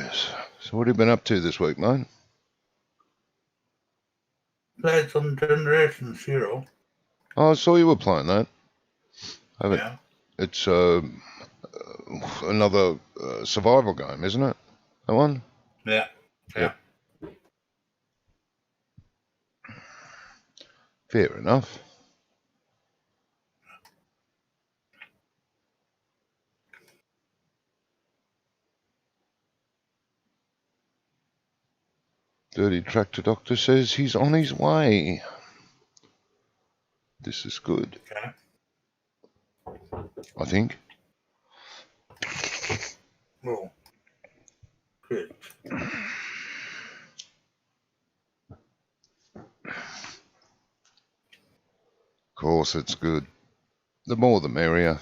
Yes. So what have you been up to this week, mate? Played some Generation Zero. Oh, I saw you were playing that. Yeah. It's another survival game, isn't it? That one? Yeah. Yep. Fair enough. Dirty Tractor Doctor says he's on his way. This is good. Okay. I think. Oh. Good. Of course, it's good. The more the merrier.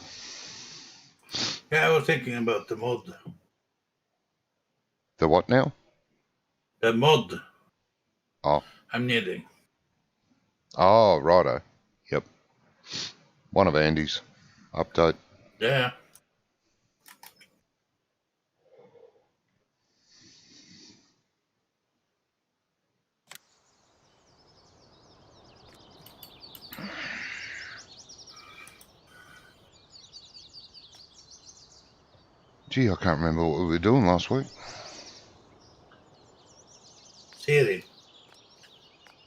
Yeah, I was thinking about the mod. The what now? The mod. Oh. I'm needing. Oh, righto. Yep. One of Andy's. Update. Yeah. Gee, I can't remember what we were doing last week. Seating.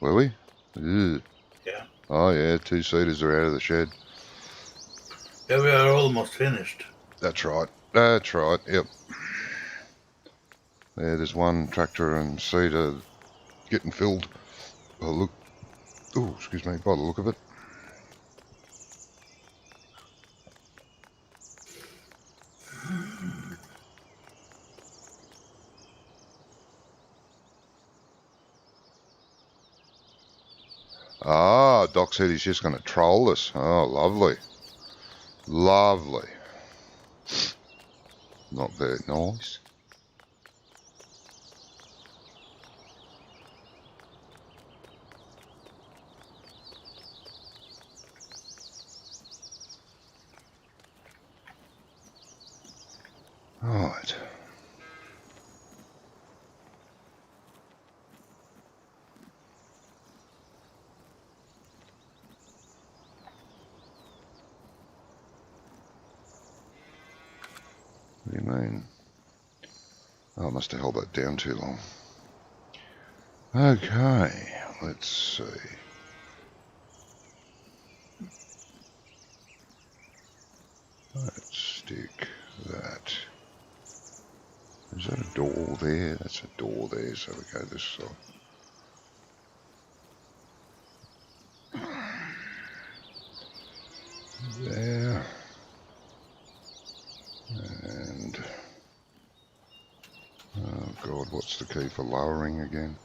Were we? Ugh. Yeah. Oh, yeah. 2-seaters are out of the shed. Yeah, we are almost finished. That's right. That's right. Yep. Yeah, there's one tractor and seater getting filled. Oh, look. Oh, excuse me. By the look of it. Ah, Doc said he's just going to troll us. Oh, lovely. Lovely. Not very nice. Right. What do you mean? Oh, I must have held that down too long. Okay, let's see. Let's stick that. Is that a door there? That's a door there, so we go this side. There. And... oh god, what's the key for lowering again?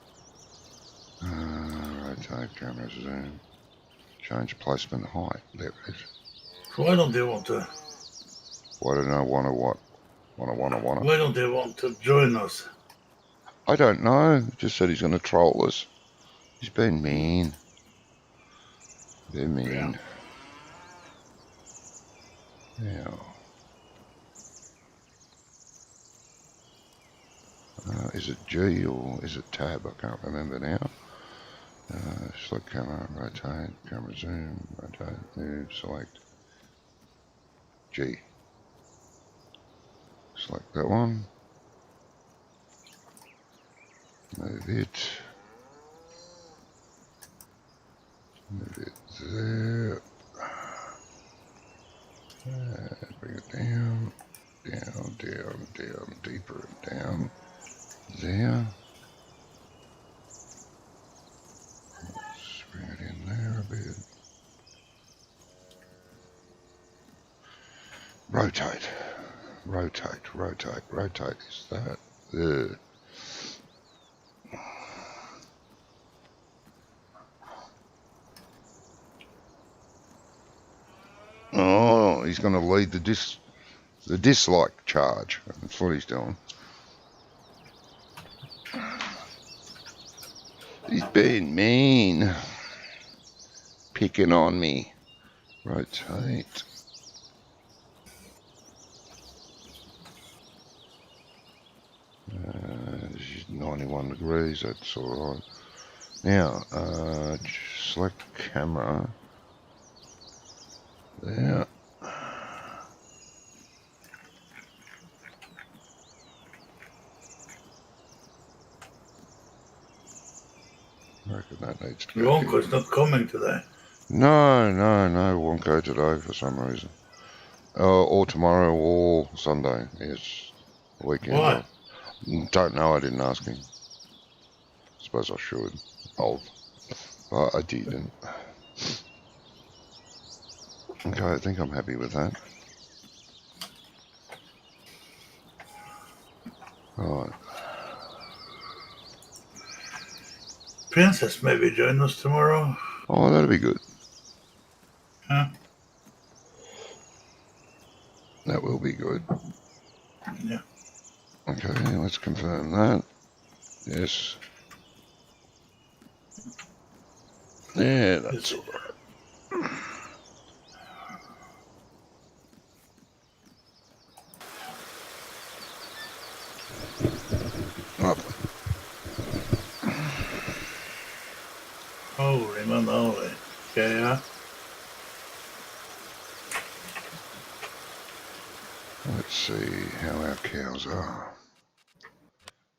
Rotate, camera zoom. Change placement height. There it is. Why don't they want to? Why don't I want to what? Wanna? Why don't they want to join us? I don't know. He just said he's going to troll us. He's been mean. They're mean. Yeah. Is it G or is it tab? I can't remember now. Select camera, rotate, camera zoom, rotate, move, select. G. Select that one. Move it. Move it there. And bring it down, deeper and down. There. Let's bring it in there a bit. Rotate. Is that there? Oh, he's going to lead the dislike charge. That's what he's doing. He's being mean. Picking on me. Rotate. 91 degrees, that's all right. Now, select camera. There. I reckon that needs to go. Ronco's not coming today. No, won't go today for some reason. Or tomorrow or Sunday is the weekend. Why? Don't know, I didn't ask him. Suppose I should. But I didn't. Okay, I think I'm happy with that. Alright. Princess maybe join us tomorrow. Oh, that'll be good. Huh? That will be good. Yeah. Okay, let's confirm that. Yes. Yeah, that's all right. Lovely. Holy moly. Okay, yeah. Let's see how our cows are.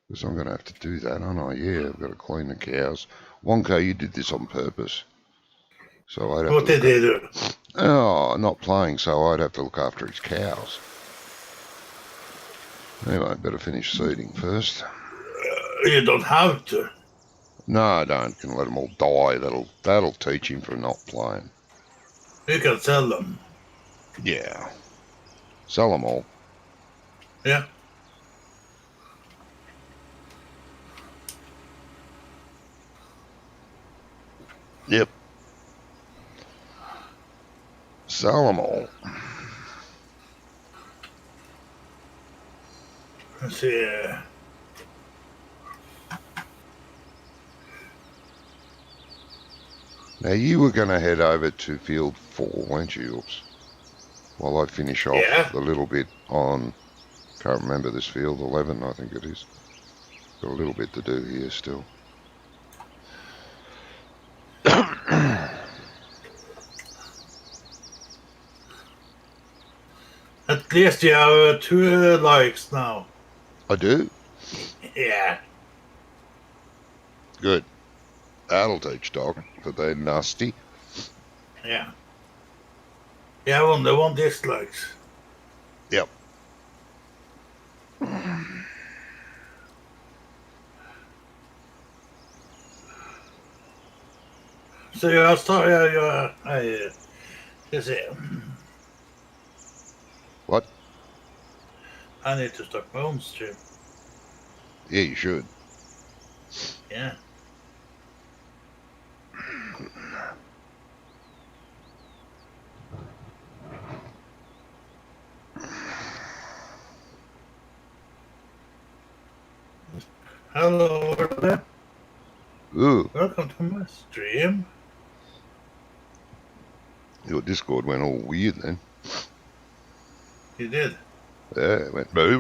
Because I'm going to have to do that, aren't I? Yeah, I've got to clean the cows. Wonko, you did this on purpose. So I'd have What to did they do? Oh, not playing, so I'd have to look after his cows. Anyway, better finish seeding first. You don't have to. No, I don't. Can let them all die. That'll teach him for not playing. You can sell them. Yeah. Sell them all. Yeah. Yep. Sell them all. Let's see. Now, you were going to head over to field 4, weren't you, Oops? While I finish off a little bit on, can't remember this field, 11 I think it is. Got a little bit to do here still. At least you have 2 likes now. I do? Yeah. Good. That'll teach dog, but they're nasty. Yeah. You have only 1 dislikes. Yep. So you start. Let's see. What? I need to start my own stream. Yeah, you should. Yeah. Hello there. Ooh, Welcome to my stream. your Discord went all weird then. You did. Yeah, it went. I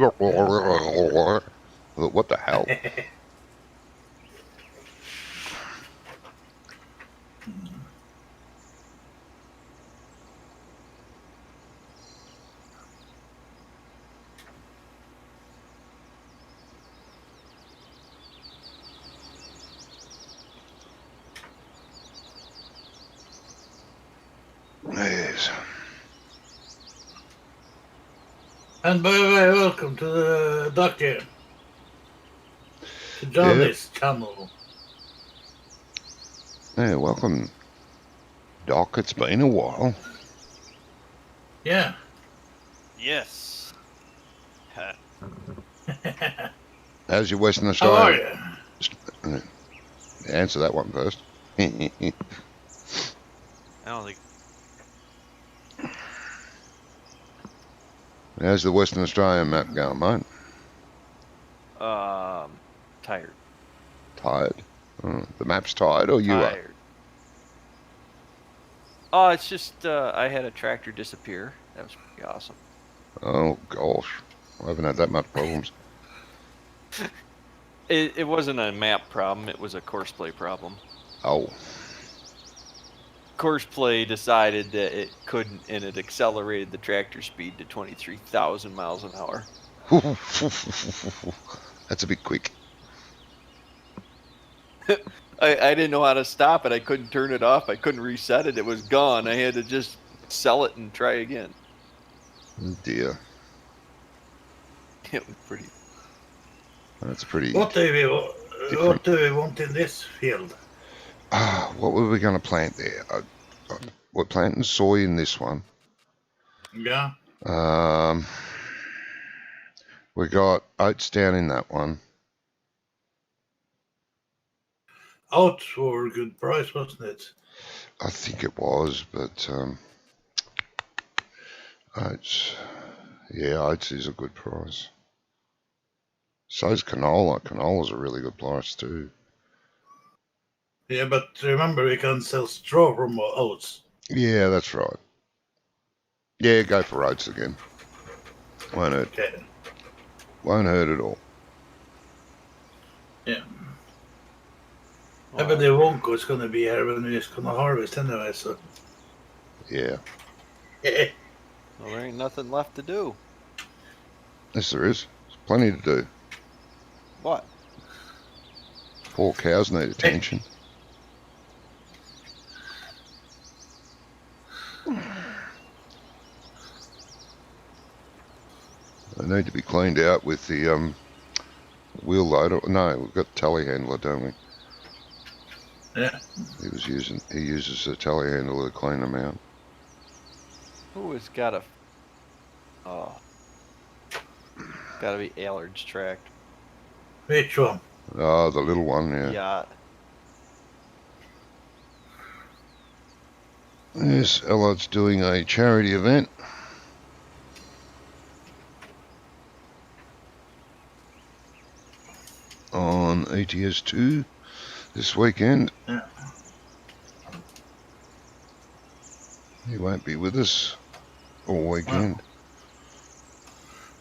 thought, what the hell? Yes. And by the way, welcome to the Docta. To Johnny's channel. Yeah, welcome, Doc. It's been a while. Yeah. Yes. How's your Western How are Australia? you? Answer that one first. I don't think. How's the Western Australian map going, mate? Tired. Tired? The map's tired, or you are? Tired. Oh, it's just I had a tractor disappear. That was pretty awesome. Oh gosh, I haven't had that much problems. It wasn't a map problem. It was a courseplay problem. Oh. Courseplay decided that it couldn't, and it accelerated the tractor speed to 23,000 miles an hour. That's a bit quick. I didn't know how to stop it. I couldn't turn it off. I couldn't reset it. It was gone. I had to just sell it and try again. Oh dear. It was pretty. That's pretty. What do we want in this field? What were we going to plant there? We're planting soy in this one. Yeah. We got oats down in that one. Oats were a good price, wasn't it? I think it was, but oats. Yeah, oats is a good price. So's canola. Canola's a really good price too. Yeah, but remember we can sell straw from oats. Yeah, that's right. Yeah, go for oats again. Won't hurt. Okay. Won't hurt at all. Yeah. But the Wonko is going to be here when we're going to harvest anyway, so. Yeah. Well, there ain't nothing left to do. Yes, there is. There's plenty to do. What? Poor cows need attention. They need to be cleaned out with the wheel loader. No, we've got telehandler, don't we? Yeah. He uses a telehandler to clean them out. Who has got a? Oh, gotta be Allard's tractor. Which one? Oh, the little one, yeah. Yeah. Yes, Allard's doing a charity event. On ETS2 this weekend. Yeah. He won't be with us all weekend.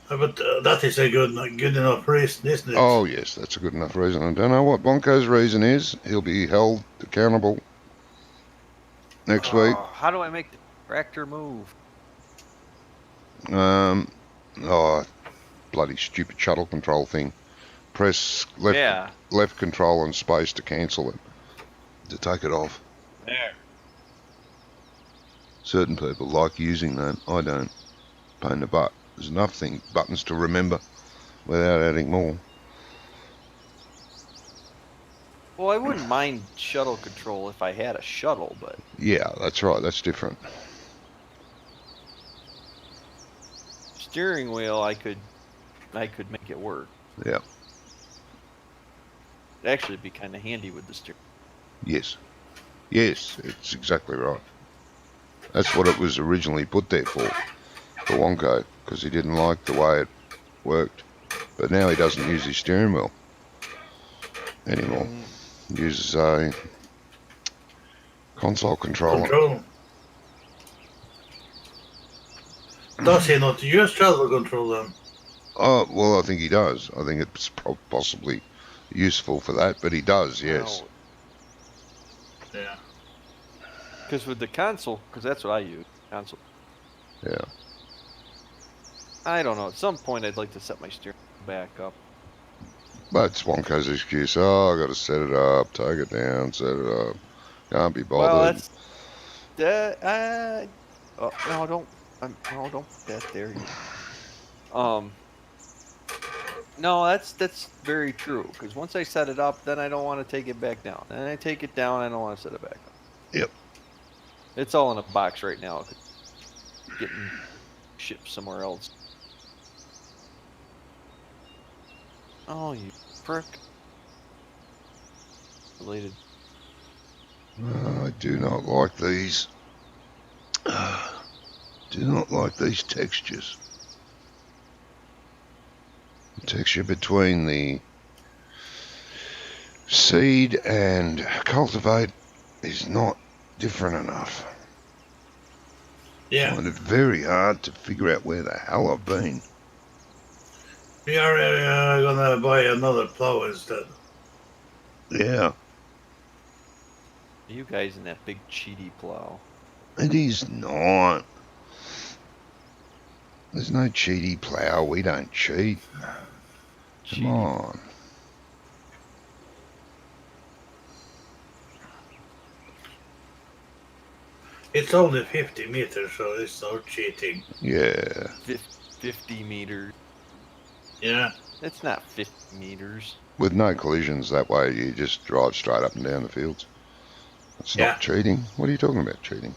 But that is a good enough reason, isn't it? Oh, yes, that's a good enough reason. I don't know what Bonko's reason is. He'll be held accountable next week. How do I make the tractor move? Bloody stupid shuttle control thing. Press left control and space to cancel it, to take it off. There. Certain people like using that. I don't. Pain in the butt. There's enough buttons to remember without adding more. Well, I wouldn't mind shuttle control if I had a shuttle, but... Yeah, that's right. That's different. Steering wheel, I could make it work. Yeah. It'd actually be kind of handy with the steering. Yes. Yes, it's exactly right. That's what it was originally put there for Wonko, because he didn't like the way it worked. But now he doesn't use his steering wheel anymore. He uses a console controller. Does he not use shuttle control then? Oh, well, I think he does. I think it's possibly useful for that, but he does, yes. Oh. Yeah. Because with the console, because that's what I use, console. Yeah. I don't know. At some point, I'd like to set my steering back up. That's Wonko's excuse. Oh, I got to set it up, take it down, set it up. Can't be bothered. Well, that's no, don't put that there. No, that's very true. Because once I set it up, then I don't want to take it back down. And I take it down, I don't want to set it back up. Yep. It's all in a box right now. Getting shipped somewhere else. Oh, you prick. Related. I do not like these. Do not like these textures. The texture between the seed and cultivate is not different enough. Yeah. I find it very hard to figure out where the hell I've been. We are gonna buy another plow instead. Yeah, You guys in that big cheaty plow. it is not. There's no cheaty plough. We don't cheat. Come Cheaty. on. It's only 50 meters, so it's no cheating. Yeah. 50 meters. Yeah. It's not 50 meters. With no collisions, that way you just drive straight up and down the fields. It's Yeah. not cheating. What are you talking about, cheating?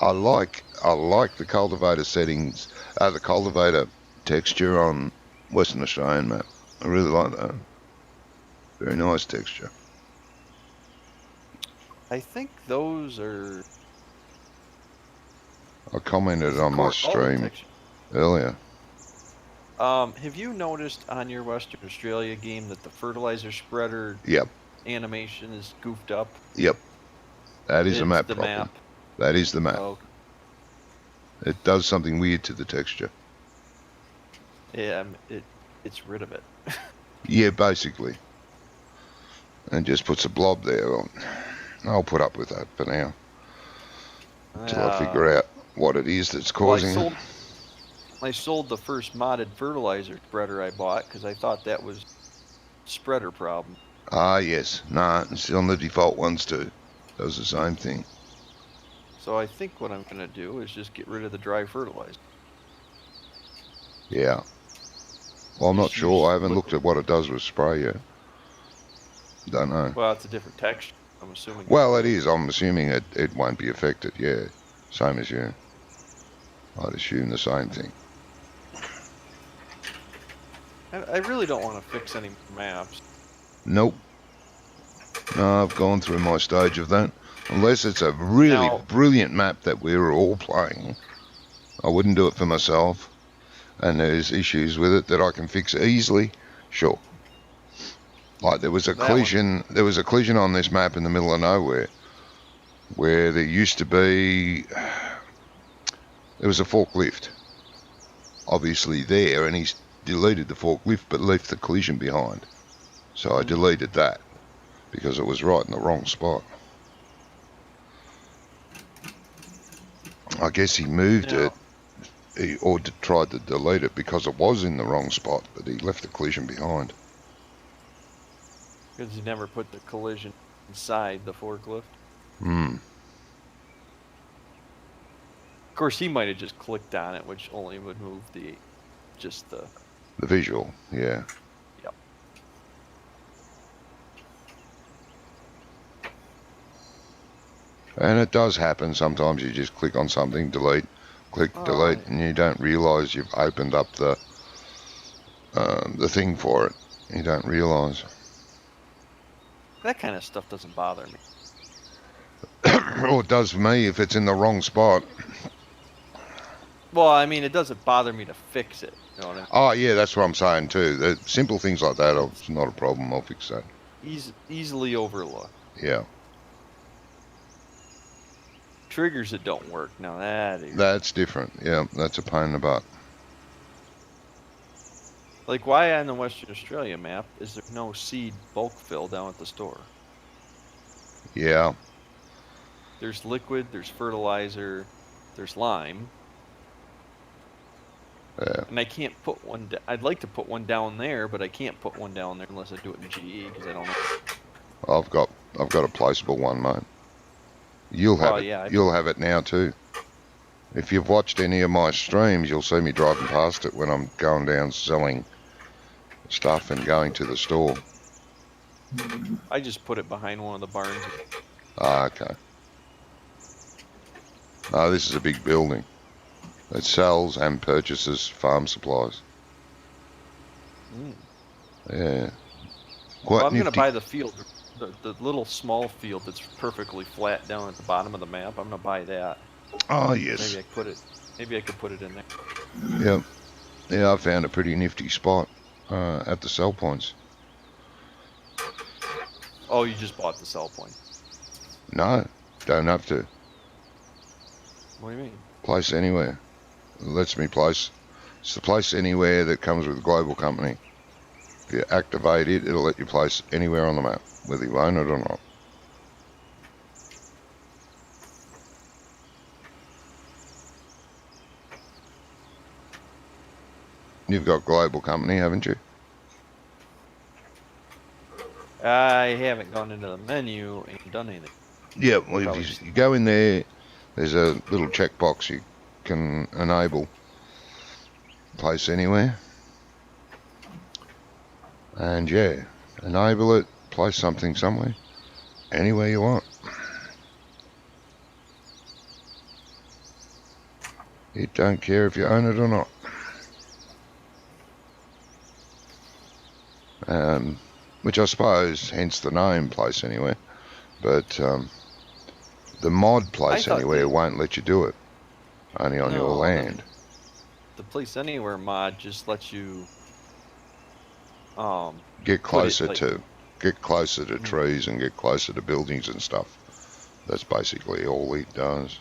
I like the cultivator settings, the cultivator texture on Western Australian map. I really like that. Very nice texture. I think those are. I commented on my stream earlier. Have you noticed on your Western Australia game that the fertilizer spreader Yep. animation is goofed up? Yep. That is It's a map the problem. map. That is the map. Oh, It does something weird to the texture. yeah, it's rid of it. Yeah, basically. And just puts a blob there. I'll put up with that for now. Until I figure out what it is that's causing it. I sold the first modded fertilizer spreader I bought because I thought that was spreader problem. Ah, yes. Nah, it's on the default ones too. Does the same thing. So I think what I'm going to do is just get rid of the dry fertilizer. Yeah. Well, I'm not Just sure. I use haven't looked at what it does with spray yet. Don't know. Well, it's a different texture, I'm assuming. Well, it is. I'm assuming it won't be affected. Yeah. Same as you. I'd assume the same thing. I really don't want to fix any maps. Nope. No, I've gone through my stage of that. Unless it's a really brilliant map that we're all playing, I wouldn't do it for myself. And there's issues with it that I can fix easily. Sure. Like there was a collision. There was a collision on this map in the middle of nowhere, where there used to be. There was a forklift, obviously there, and he's deleted the forklift but left the collision behind. So I deleted that because it was right in the wrong spot. I guess he moved it, or tried to delete it because it was in the wrong spot, but he left the collision behind. Because he never put the collision inside the forklift. Hmm. Of course, he might have just clicked on it, which only would move the visual, yeah. Yep. And it does happen. Sometimes you just click on something, delete, delete, and you don't realise you've opened up the thing for it. You don't realise. That kind of stuff doesn't bother me. Well, it does for me if it's in the wrong spot. Well, I mean, it doesn't bother me to fix it. You know what I mean? Oh, yeah, that's what I'm saying too. The simple things like that, it's not a problem. I'll fix that. Easily overlooked. Yeah. Triggers that don't work. Now that's different. Yeah, that's a pain in the butt. Like, why on the Western Australia map is there no seed bulk fill down at the store? Yeah. There's liquid, there's fertilizer, there's lime. Yeah. And I can't put one. I'd like to put one down there, but I can't put one down there unless I do it in GE because I don't know. I've got a placeable one, mate. You'll have it. Yeah, you'll have it now too. If you've watched any of my streams, you'll see me driving past it when I'm going down selling stuff and going to the store. I just put it behind one of the barns. Ah, okay. Oh, this is a big building. It sells and purchases farm supplies. Yeah. Well, I'm going to buy the field, the little small field that's perfectly flat down at the bottom of the map. I'm going to buy that. Oh, yes. Maybe I could put it in there. Yep. Yeah, I found a pretty nifty spot at the sell points. Oh, you just bought the sell point? No, don't have to. What do you mean? Place anywhere. It lets me place It's the place anywhere that comes with a global company. If you activate it, it'll let you place anywhere on the map, whether you own it or not. You've got global company, haven't you? I haven't gone into the menu and done anything. Yeah, well, Probably if just- you go in there, there's a little checkbox you can enable place anywhere. And yeah, enable it, place something somewhere, anywhere you want. It don't care if you own it or not. Which I suppose, hence the name place anywhere. But the mod place thought anywhere they- won't let you do it. Only on your No, land. The place anywhere mod just lets you Get closer like- to trees and get closer to buildings and stuff. That's basically all it does.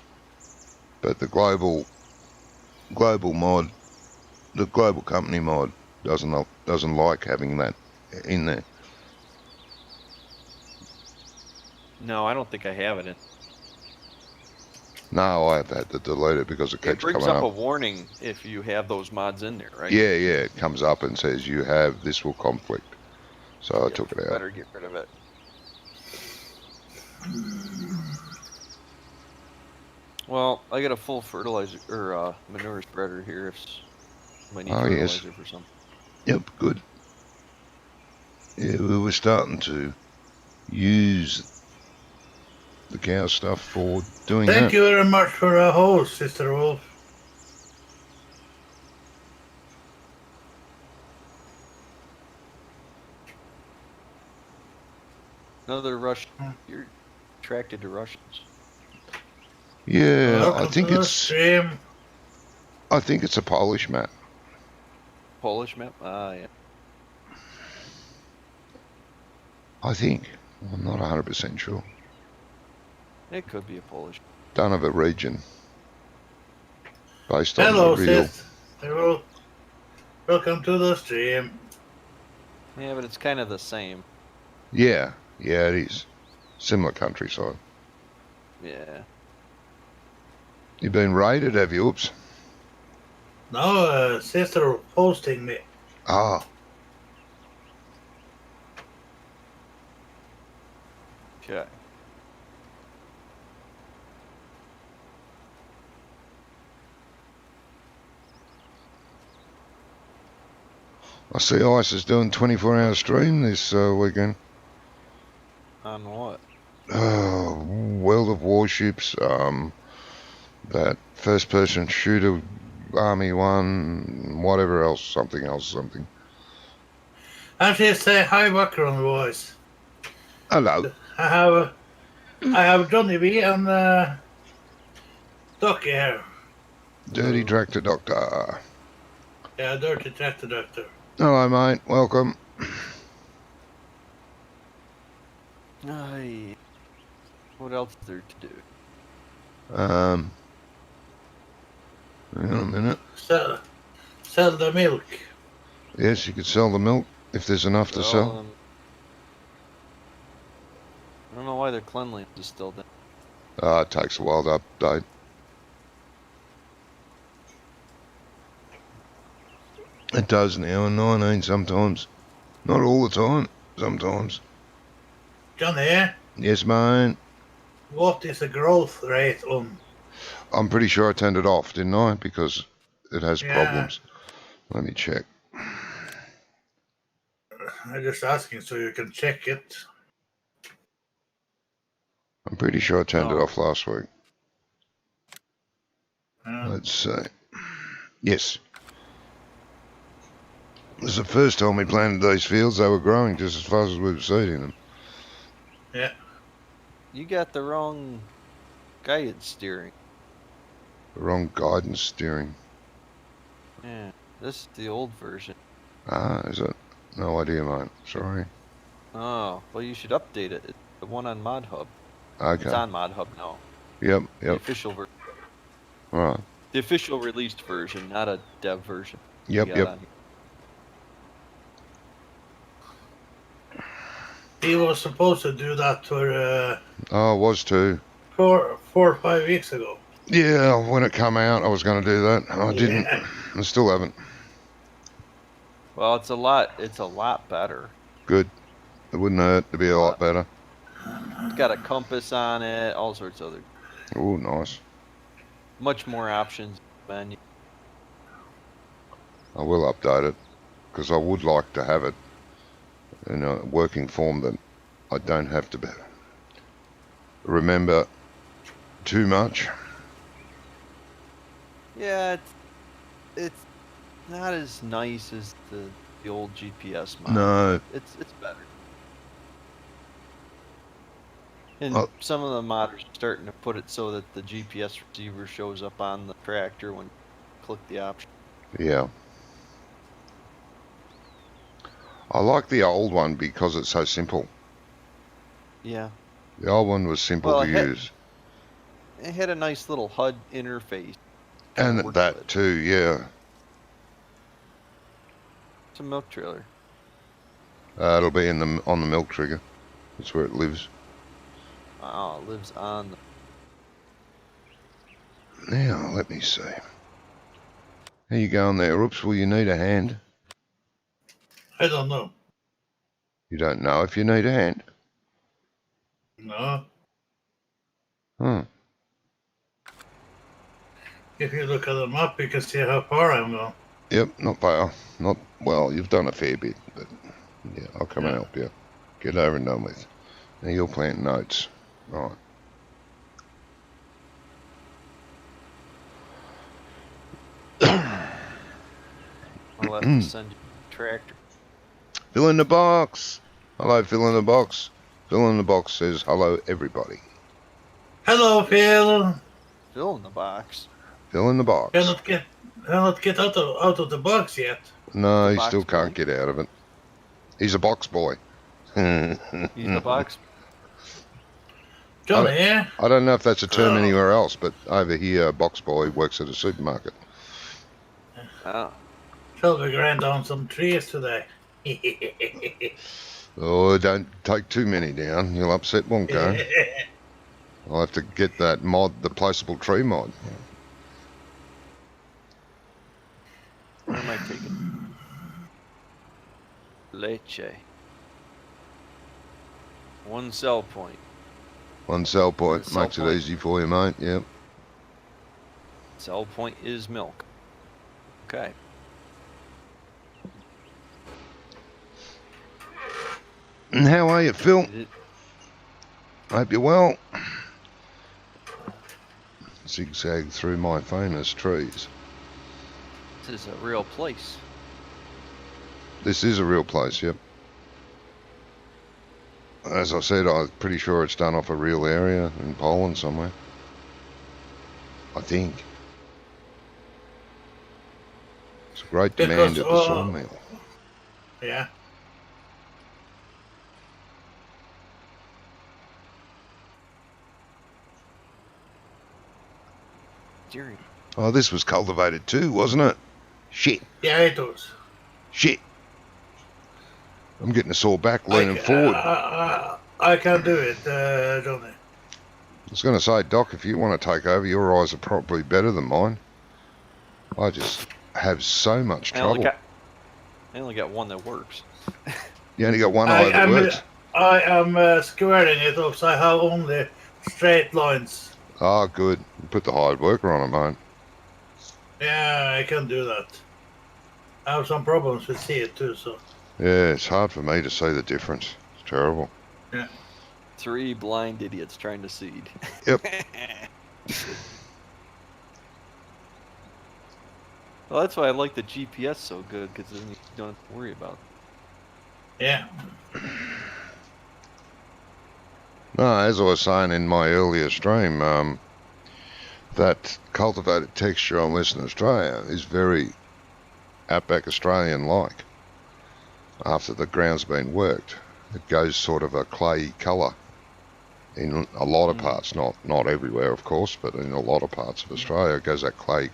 But the global mod, the global company mod, doesn't like having that in there. No, I don't think I have it in. No, I've had to delete it because it It keeps brings coming up a up. warning if you have those mods in there, right? Yeah, it comes up and says this will conflict. So I took it out. Better get rid of it. Well, I got a full fertilizer or manure spreader here if I need fertilizer for something. Yep, good. Yeah, we were starting to use the cow stuff for doing that. Thank you very much for a host, Sister Wolf. Another Russian. You're attracted to Russians. Yeah, Welcome I think to the it's stream. a Polish map. Polish map? Yeah. I think. I'm not 100% sure. It could be a Polish. Don't have a region. Based on Hello, the real. sis. Hello. Welcome to the stream. Yeah, but it's kind of the same. Yeah, it is. Similar countryside. Yeah. You've been raided, have you? Oops. No, sister hosting me. Ah, Okay. I see Ice is doing 24-hour stream this weekend. On what? World of Warships, that first-person shooter, Army 1, whatever else, something. Actually, say hi, Macron voice. Hello. I have Johnny B and Docta here. Dirty Tractor Doctor. Yeah, Dirty Tractor Doctor. Hello, mate. Welcome. Aye. What else is there to do? Hang on a minute. Sell the milk. Yes, you could sell the milk if there's enough to sell. Well, I don't know why their cleanliness is still down. It takes a while to update. It does now, and 19 sometimes. Not all the time, sometimes. Johnny, Yes, mate. what is the growth rate on? I'm pretty sure I turned it off, didn't I? Because it has Yeah. problems. Let me check. I'm just asking so you can check it. I'm pretty sure I turned it Oh. off last week. Uh, Let's see. Yes. This is the first time we planted these fields. They were growing just as fast as we were seeding them. yeah. You got the wrong guided steering. The wrong guidance steering. Yeah. This is the old version. Is it? No idea, mate. Sorry. Oh, well, you should update it. It's the one on Mod Hub. It's Okay. on Mod Hub now. Yep. The official All right. the official released version, not a dev version. Yep, got yep. on. He was supposed to do that for Oh, I was too. 4 or 5 weeks ago. Yeah, when it come out, I was going to do that. I didn't. Yeah. I still haven't. Well, it's a lot better. Good. It wouldn't hurt to be a lot Lot. better. It's got a compass on it, all sorts of other, Oh, nice. much more options. Menu. I will update it because I would like to have it in a working form that I don't have to remember too much. Yeah, it's not as nice as the old GPS mod. No. It's better. And Oh. some of the modders are starting to put it so that the GPS receiver shows up on the tractor when you click the option. Yeah. I like the old one because it's so simple. Yeah. The old one was simple Well, to use. It had a nice little HUD interface. And that too, yeah. It's a milk trailer. It'll be on the milk trigger. That's where it lives. Oh, it lives on the... Now, let me see. How you going there? Oops, will you need a hand? I don't know. You don't know if you need a hand? No. Hmm. If you look at the map, you can see how far I'm going. Yep, not far. Not well, you've done a fair bit, but yeah, I'll come and help you. Get over and done with. Now you'll plant notes. Right. I'll have to send you a tractor. Fill in the box. Hello, fill in the box. Fill in the box says hello, everybody. Hello, Phil. Fill in the box. Fill in the box. Cannot get out of the box yet. No, The he box still can't boy? get out of it. He's a box boy. He's the box. Johnny, yeah? I don't know if that's a term anywhere else, but over here, box boy works at a supermarket. Oh. Shelby ran down some trees today. Oh, don't take too many down. You'll upset Wonko. I'll have to get that mod, the placeable tree mod. Where am I taking? Leche. One sell point. One sell point One sell makes point. it easy for you, mate. Yep. Sell point is milk. Okay. And how are you, Phil? Hope you're well. Zigzag through my famous trees. This is a real place. This is a real place, yep. As I said, I'm pretty sure it's done off a real area in Poland somewhere. I think. It's a great demand at the sawmill. Yeah. Oh, this was cultivated too, wasn't it? Shit. Yeah, it was. Shit. I'm getting a sore back leaning forward. I can do it, Johnny. I was going to say, Doc, if you want to take over, your eyes are probably better than mine. I just have so much trouble. I only got one that works. You only got one eye that works? I am squaring it off, so I have only straight lines. Oh, good. Put the hard worker on it, mate. Yeah, I can do that. I have some problems with see it too, so. Yeah, it's hard for me to see the difference. It's terrible. Yeah. 3 blind idiots trying to seed. Yep. Well, that's why I like the GPS so good, because then you don't have to worry about it. Yeah. No, as I was saying in my earlier stream, that cultivated texture on Western Australia is very outback Australian-like. After the ground's been worked, it goes sort of a clayey colour in a lot of parts, not everywhere, of course, but in a lot of parts of Australia, it goes that clay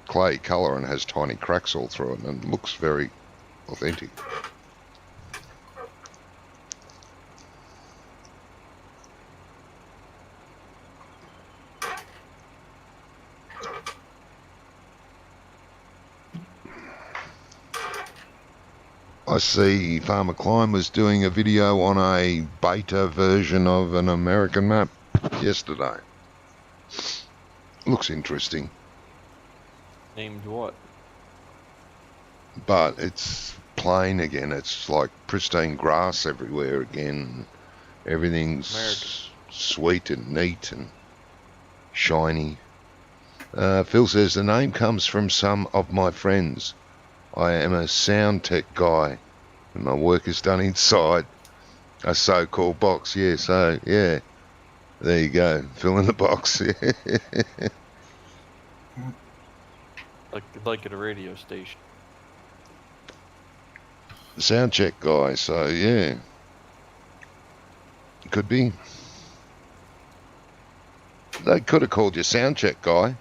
clay colour and has tiny cracks all through it, and looks very authentic. I see Farmer Klien was doing a video on a beta version of an American map yesterday. Looks interesting. Named what? But it's plain again. It's like pristine grass everywhere again. Everything's American. sweet and neat and shiny. Phil says the name comes from some of my friends. I am a sound tech guy, and my work is done inside a so-called box. Yeah, so, yeah. There you go. Fill in the box. Like at a radio station. Sound check guy, so, yeah. Could be. They could have called you sound check guy.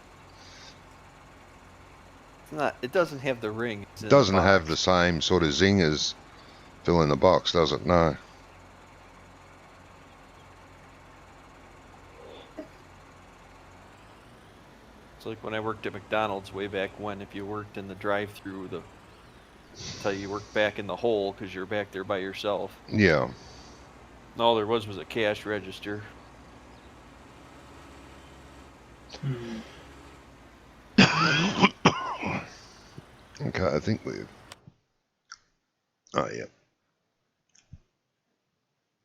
It's not. It doesn't have the ring. It's in Doesn't the have box. the same sort of zing as fill in the box, does it? No. It's like when I worked at McDonald's way back when. If you worked in the drive-through, tell you worked back in the hole because you're back there by yourself. Yeah. And all there was a cash register. Okay, I think we've... Oh, yeah.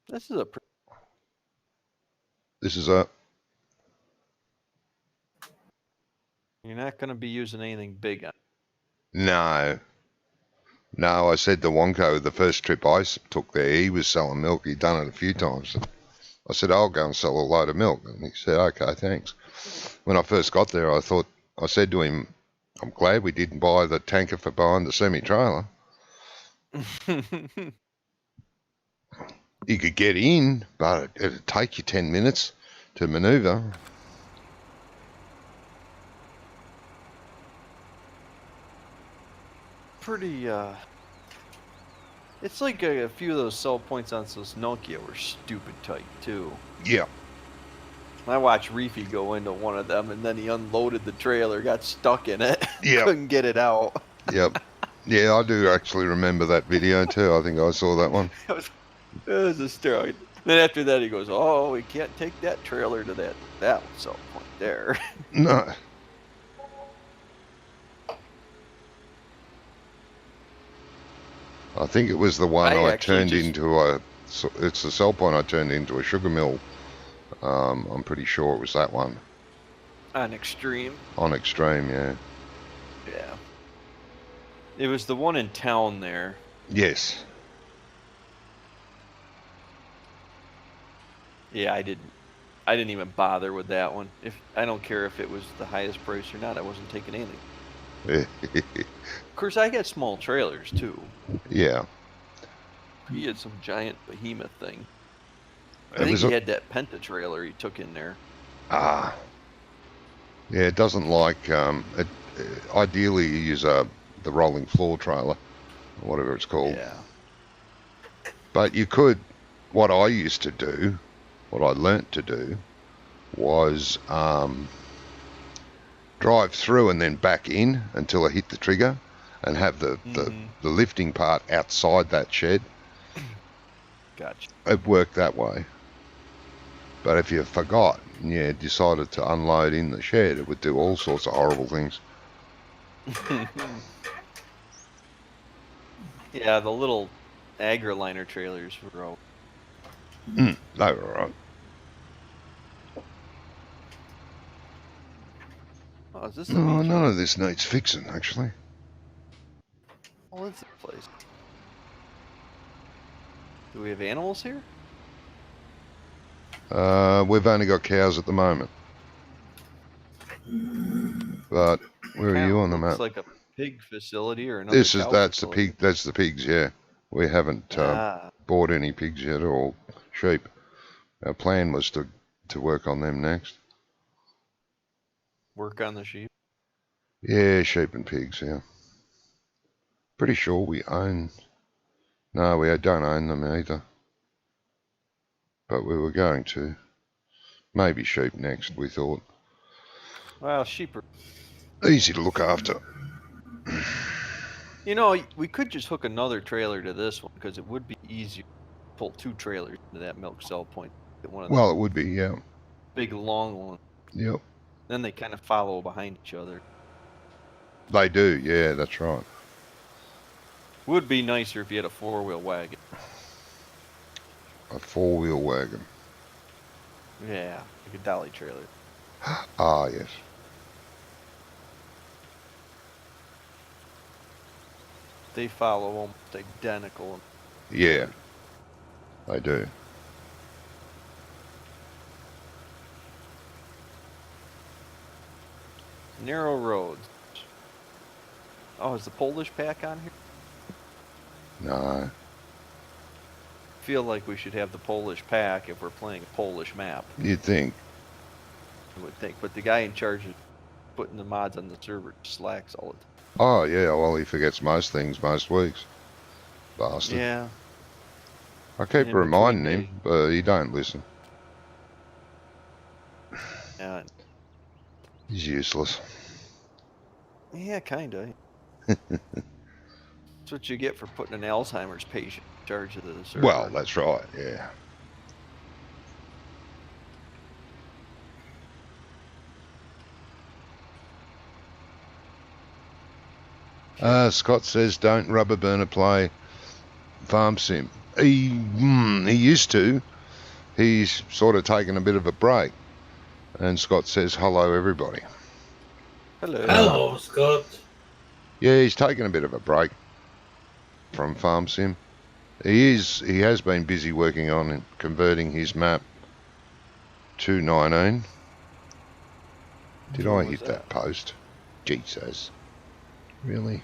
This is a. This is a... You're not going to be using anything big on. No. No, I said to Wonko, the first trip I took there, he was selling milk. He'd done it a few times. I said, I'll go and sell a load of milk. And he said, okay, thanks. When I first got there, I said to him, I'm glad we didn't buy the tanker for behind the semi-trailer. You could get in, but it'd take you 10 minutes to manoeuvre. Pretty, it's like a few of those sell points on those Nokia were stupid tight, too. Yeah. I watched Reefy go into one of them, and then he unloaded the trailer, got stuck in it, Yep. couldn't get it out. Yep. Yeah, I do actually remember that video, too. I think I saw that one. It was a story. Then after that, he goes, oh, we can't take that trailer to that sell point there. No. I think it was the one I turned into a... It's the sell point I turned into a sugar mill. I'm pretty sure it was that one. On Extreme? On Extreme, yeah. Yeah. It was the one in town there. Yes. Yeah, I didn't even bother with that one. I don't care if it was the highest price or not, I wasn't taking anything. Of course, I got small trailers too. Yeah. He had some giant behemoth thing. I think he had that Penta trailer he took in there. Ah. Yeah, it doesn't like... ideally, you use the rolling floor trailer, or whatever it's called. Yeah. But you could... What I used to do, what I learnt to do, was drive through and then back in until I hit the trigger and have the lifting part outside that shed. Gotcha. It worked that way. But if you forgot and you decided to unload in the shed, it would do all sorts of horrible things. Yeah, the little AgriLiner trailers were all... They were right. Oh, is this a No, beach? none of this needs fixing, actually. What is this place? Do we have animals here? We've only got cows at the moment. But where are you on the map? It's like a pig facility or another cow facility. That's the pigs, yeah. We haven't bought any pigs yet or sheep. Our plan was to work on them next. Work on the sheep. Yeah, sheep and pigs, yeah. Pretty sure we own... No, we don't own them either. But we were going to. Maybe sheep next, we thought. Well, sheep are... Easy to look after. You know, we could just hook another trailer to this one because it would be easier to pull 2 trailers into that milk cell point. Well, it would be, yeah. Big, long one. Yep. Then they kind of follow behind each other. They do, yeah, that's right. Would be nicer if you had a 4-wheel wagon. A 4-wheel wagon. Yeah, like a dolly trailer. Ah, yes. They follow almost identical. Yeah, they do. Narrow roads. Oh, is the Polish pack on here? No. I feel like we should have the Polish pack if we're playing a Polish map. You'd think. I would think. But the guy in charge of putting the mods on the server slacks all the time. Oh, yeah, well, he forgets most things most weeks. Bastard. Yeah. I keep reminding him, but he don't listen. Yeah. He's useless. Yeah, kinda. That's what you get for putting an Alzheimer's patient in charge of the server. Well, that's right, yeah. Scott says, don't rubber burner play farm sim. He used to. He's sort of taken a bit of a break. And Scott says, hello, everybody. Hello. Hello, Scott. Yeah, he's taken a bit of a break from farm sim. He has been busy working on converting his map to 19. Did I hit that post? Jesus. Really?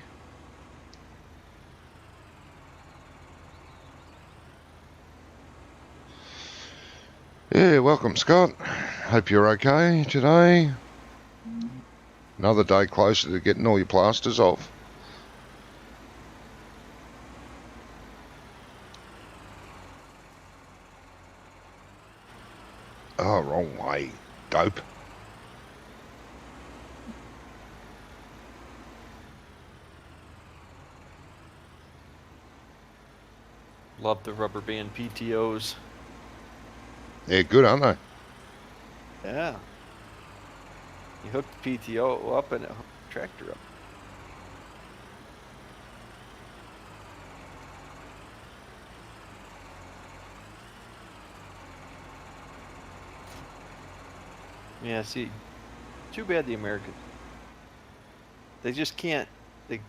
Yeah, welcome, Scott. Hope you're okay today. Another day closer to getting all your plasters off. Oh, wrong way. Dope. Love the rubber band PTOs. Yeah, good, aren't they? Yeah. You hook the PTO up and it hooks the tractor up. Yeah, see, too bad the Americans. They just can't. They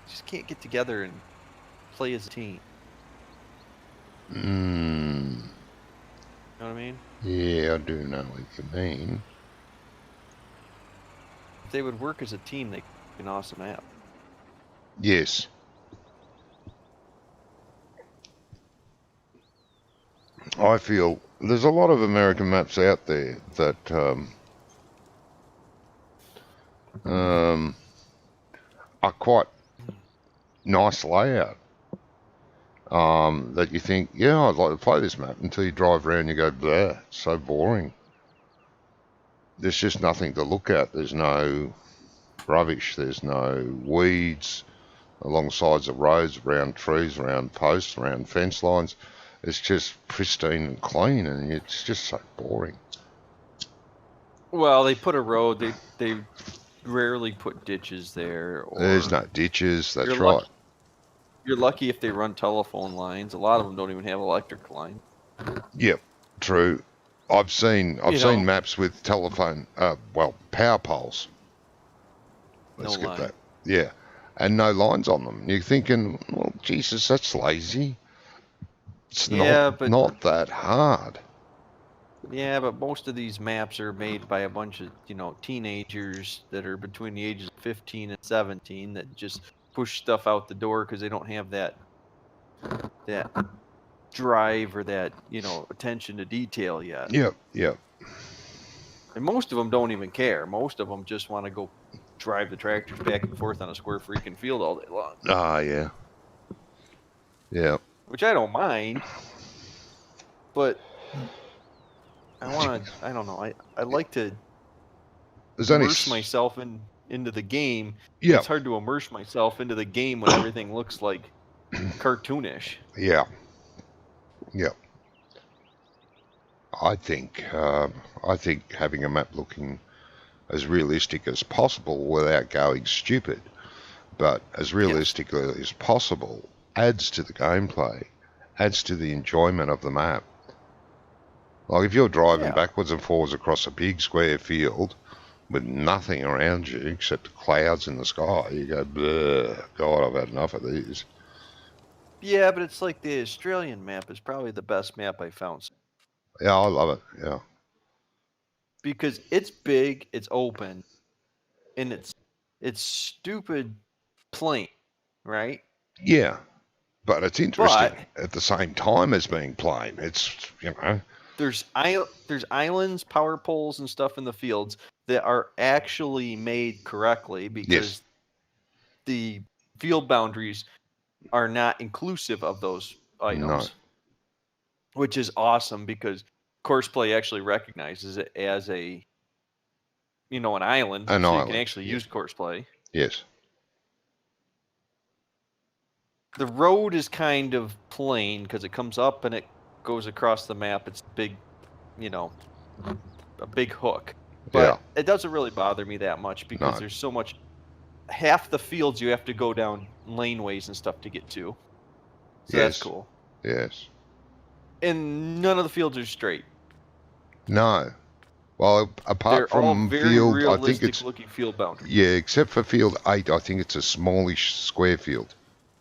just can't get together and play as a team. You know what I mean? Yeah, I do know what you mean. If they would work as a team, they could be an awesome app. Yes. I feel there's a lot of American maps out there that are quite nice layout. That you think, yeah, I'd like to play this map, until you drive around and you go, bleh, it's so boring. There's just nothing to look at. There's no rubbish. There's no weeds along sides of roads, around trees, around posts, around fence lines. It's just pristine and clean, and it's just so boring. Well, they put a road. They rarely put ditches there. Or There's no ditches. That's right. You're lucky if they run telephone lines. A lot of them don't even have electric lines. Yep, true. I've seen maps with telephone, power poles. Let's get that. Yeah, and no lines on them. You're thinking, well, Jesus, that's lazy. It's not that hard. Yeah, but most of these maps are made by a bunch of, teenagers that are between the ages of 15 and 17 that just push stuff out the door because they don't have that drive or that, attention to detail yet. Yep. And most of them don't even care. Most of them just want to go drive the tractors back and forth on a square freaking field all day long. Ah, yeah. Yeah. Which I don't mind, but I don't know. I like to There's only... immerse myself into the game. Yeah. It's hard to immerse myself into the game when everything looks like cartoonish. Yeah. Yeah. I think having a map looking as realistic as possible without going stupid, but as realistically as possible, adds to the gameplay, adds to the enjoyment of the map. Like if you're driving backwards and forwards across a big square field with nothing around you except the clouds in the sky, you go, bleh, God, I've had enough of these. Yeah, but it's like the Australian map is probably the best map I found. Yeah, I love it, yeah. Because it's big, it's open, and it's stupid plain, right? Yeah, but it's interesting at the same time as being plain. It's, you know... There's islands, power poles, and stuff in the fields that are actually made correctly because the field boundaries are not inclusive of those items. No. Which is awesome because Courseplay actually recognizes it as an island, so you can actually use Courseplay. Yes. The road is kind of plain because it comes up and it goes across the map. It's big, a big hook. But it doesn't really bother me that much because there's so much. Half the fields you have to go down laneways and stuff to get to. So that's cool. Yes. And none of the fields are straight. No. Well, apart They're all from very field, realistic I think it's looking field boundaries. Yeah, except for field 8, I think it's a smallish square field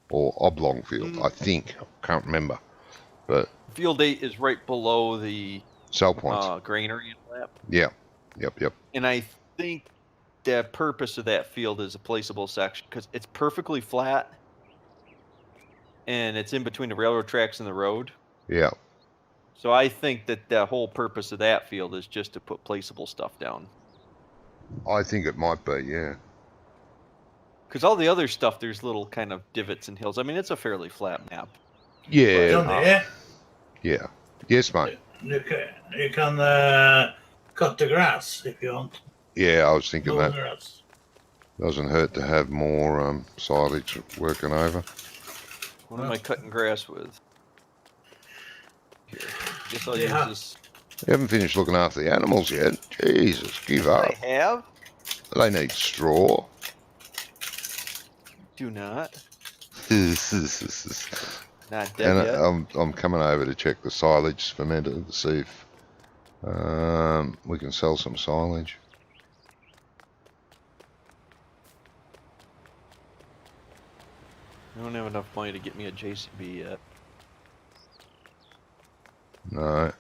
or oblong field. I think, I can't remember, but field 8 is right below the sell points, granary and lap. Yeah, yep. And I think the purpose of that field is a placeable section because it's perfectly flat, and it's in between the railroad tracks and the road. Yeah. So I think that the whole purpose of that field is just to put placeable stuff down. I think it might be, yeah. Because all the other stuff, there's little kind of divots and hills. I mean, it's a fairly flat map. Yeah. Yeah. Yes, mate. You can cut the grass if you want. Yeah, I was thinking that. Doesn't hurt to have more silage working over. What am I cutting grass with? Here. Guess I'll use this. You haven't finished looking after the animals yet. Jesus, give up. I have. They need straw. Do not. Not dead and yet. I'm coming over to check the silage fermenter to see if we can sell some silage. I don't have enough money to get me a JCB yet. No.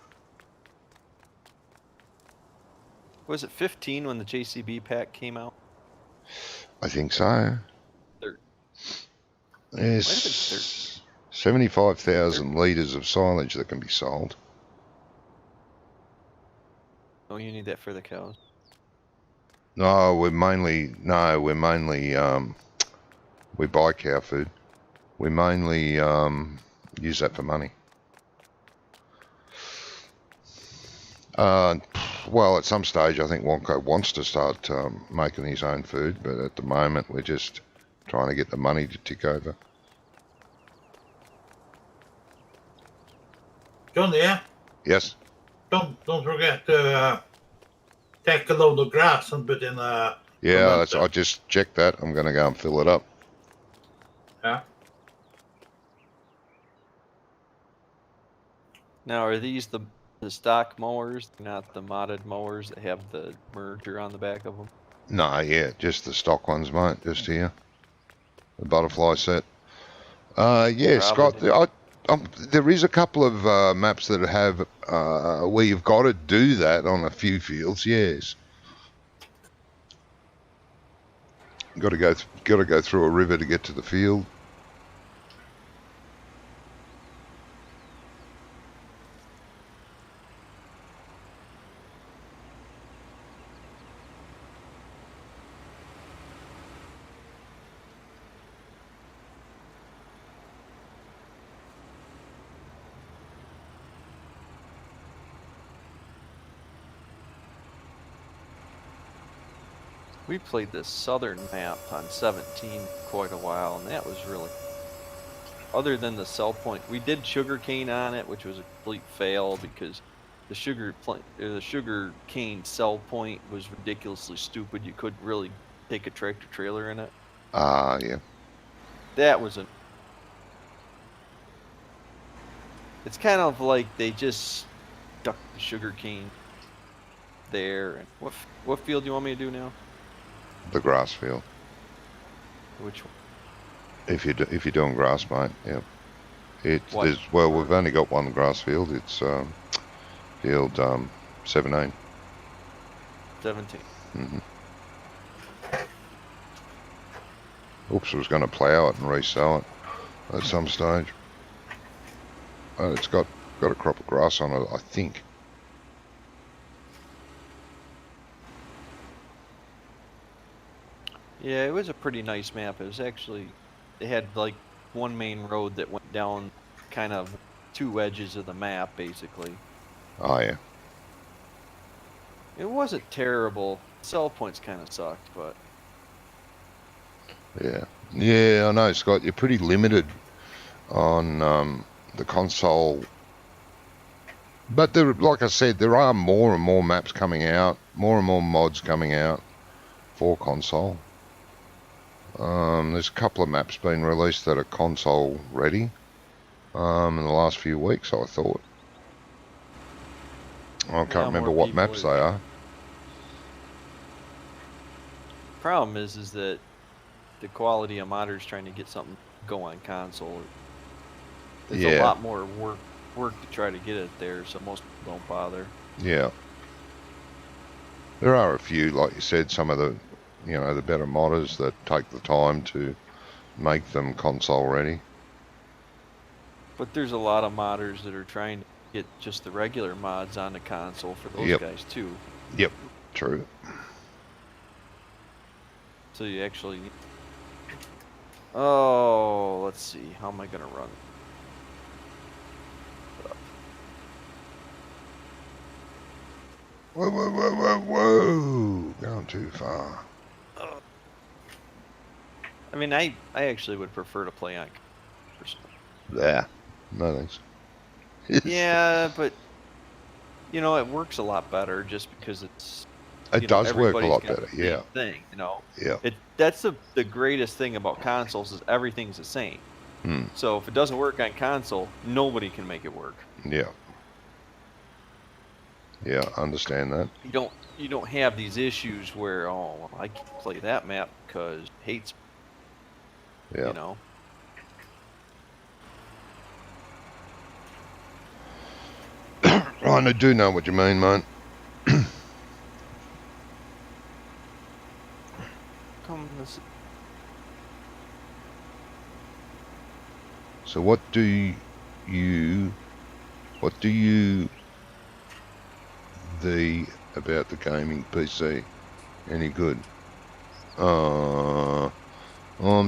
Was it 15 when the JCB pack came out? I think so. 30. There's 75,000 litres of silage that can be sold. Oh, you need that for the cows? No, we're mainly we buy cow food. We mainly use that for money. Well, at some stage, I think Wonko wants to start making his own food, but at the moment, we're just trying to get the money to tick over. John, yeah? Yes? Don't forget to take a load of grass and put in a... Yeah, I just checked that. I'm going to go and fill it up. Yeah. Now, are these the stock mowers, not the modded mowers that have the merger on the back of them? No, yeah, just the stock ones, mate, just here. The butterfly set. Yeah, Scott, there is a couple of maps that have where you've got to do that on a few fields, yes. Got to go through a river to get to the field. We played this southern map on 17 quite a while, and that was really, other than the sell point, we did sugarcane on it, which was a complete fail because the sugar cane sell point was ridiculously stupid. You couldn't really take a tractor trailer in it. Yeah. That was a. It's kind of like they just stuck the sugarcane there. And what field do you want me to do now? The grass field. Which one? If you're doing grass, mate, yeah. What? Well, we've only got one grass field. It's field 17. 17. Mm-hmm. Oops, I was going to plough it and resell it at some stage. It's got a crop of grass on it, I think. Yeah, it was a pretty nice map. It was actually, it had like one main road that went down kind of two edges of the map, basically. Oh, yeah. It wasn't terrible. Sell points kind of sucked, but... Yeah. Yeah, I know, Scott. You're pretty limited on the console. But like I said, there are more and more maps coming out, more and more mods coming out for console. There's a couple of maps being released that are console ready in the last few weeks, I thought. I can't remember what maps they are. Problem is that the quality of modders trying to get something go on console. There's a lot more work to try to get it there, so most people don't bother. Yeah. There are a few, like you said, some of the, the better modders that take the time to make them console ready. But there's a lot of modders that are trying to get just the regular mods on the console for those guys too. Yep, true. So you actually... Oh, let's see. How am I going to run? Whoa, whoa, whoa, whoa, whoa. Going too far. I mean, I actually would prefer to play on personally. Yeah. No thanks. Yeah, but, it works a lot better just because it's... It does work a lot better, yeah. Thing, Yeah. That's the greatest thing about consoles is everything's the same. So if it doesn't work on console, nobody can make it work. Yeah. Yeah, understand that. You don't have these issues where I can't play that map because it hates. Yeah. Ryan, I do know what you mean, mate. So what do you about the gaming PC any good? I'm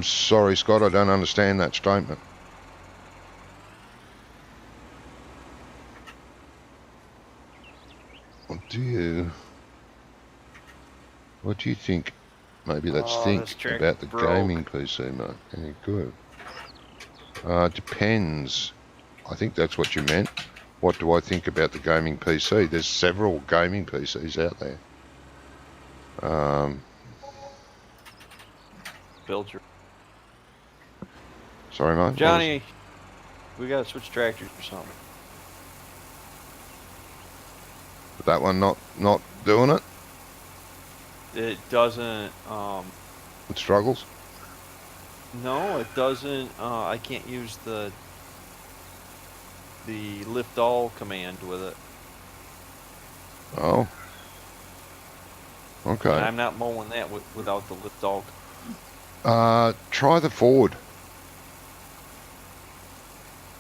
sorry, Scott, I don't understand that statement. What do you think? Maybe let's think about the gaming PC, mate. Any good? Depends. I think that's what you meant. What do I think about the gaming PC? There's several gaming PCs out there. Build your... Sorry, mate. Johnny, we gotta switch tractors or something. That one not doing it? It doesn't, It struggles? No, it doesn't. I can't use the lift all command with it. Oh. Okay. And I'm not mowing that without the lift all. Try the Ford.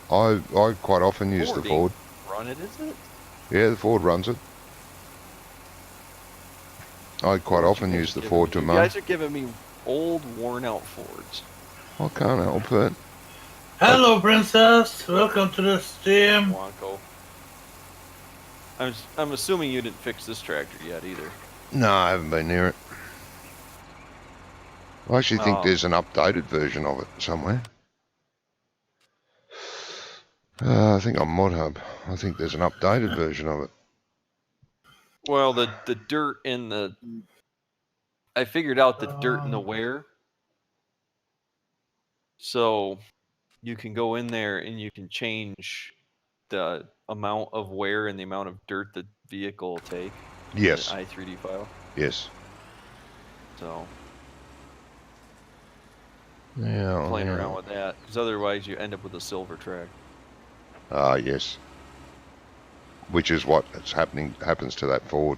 I quite often use the Ford. Run it, is it? Yeah, the Ford runs it. I quite often use the Ford to mow. You guys are giving me old, worn-out Fords. I can't help it. Hello, Princess. Welcome to the stream. Wonko. I'm assuming you didn't fix this tractor yet either. No, I haven't been near it. I actually think there's an updated version of it somewhere. I think on ModHub. I think there's an updated version of it. Well, the dirt in the... I figured out the dirt in the wear. So you can go in there and you can change the amount of wear and the amount of dirt the vehicle will take. Yes. The i3D file. Yes. So Yeah. playing around with that, because otherwise you end up with a silver track. Ah, yes. Which is what happens to that Ford.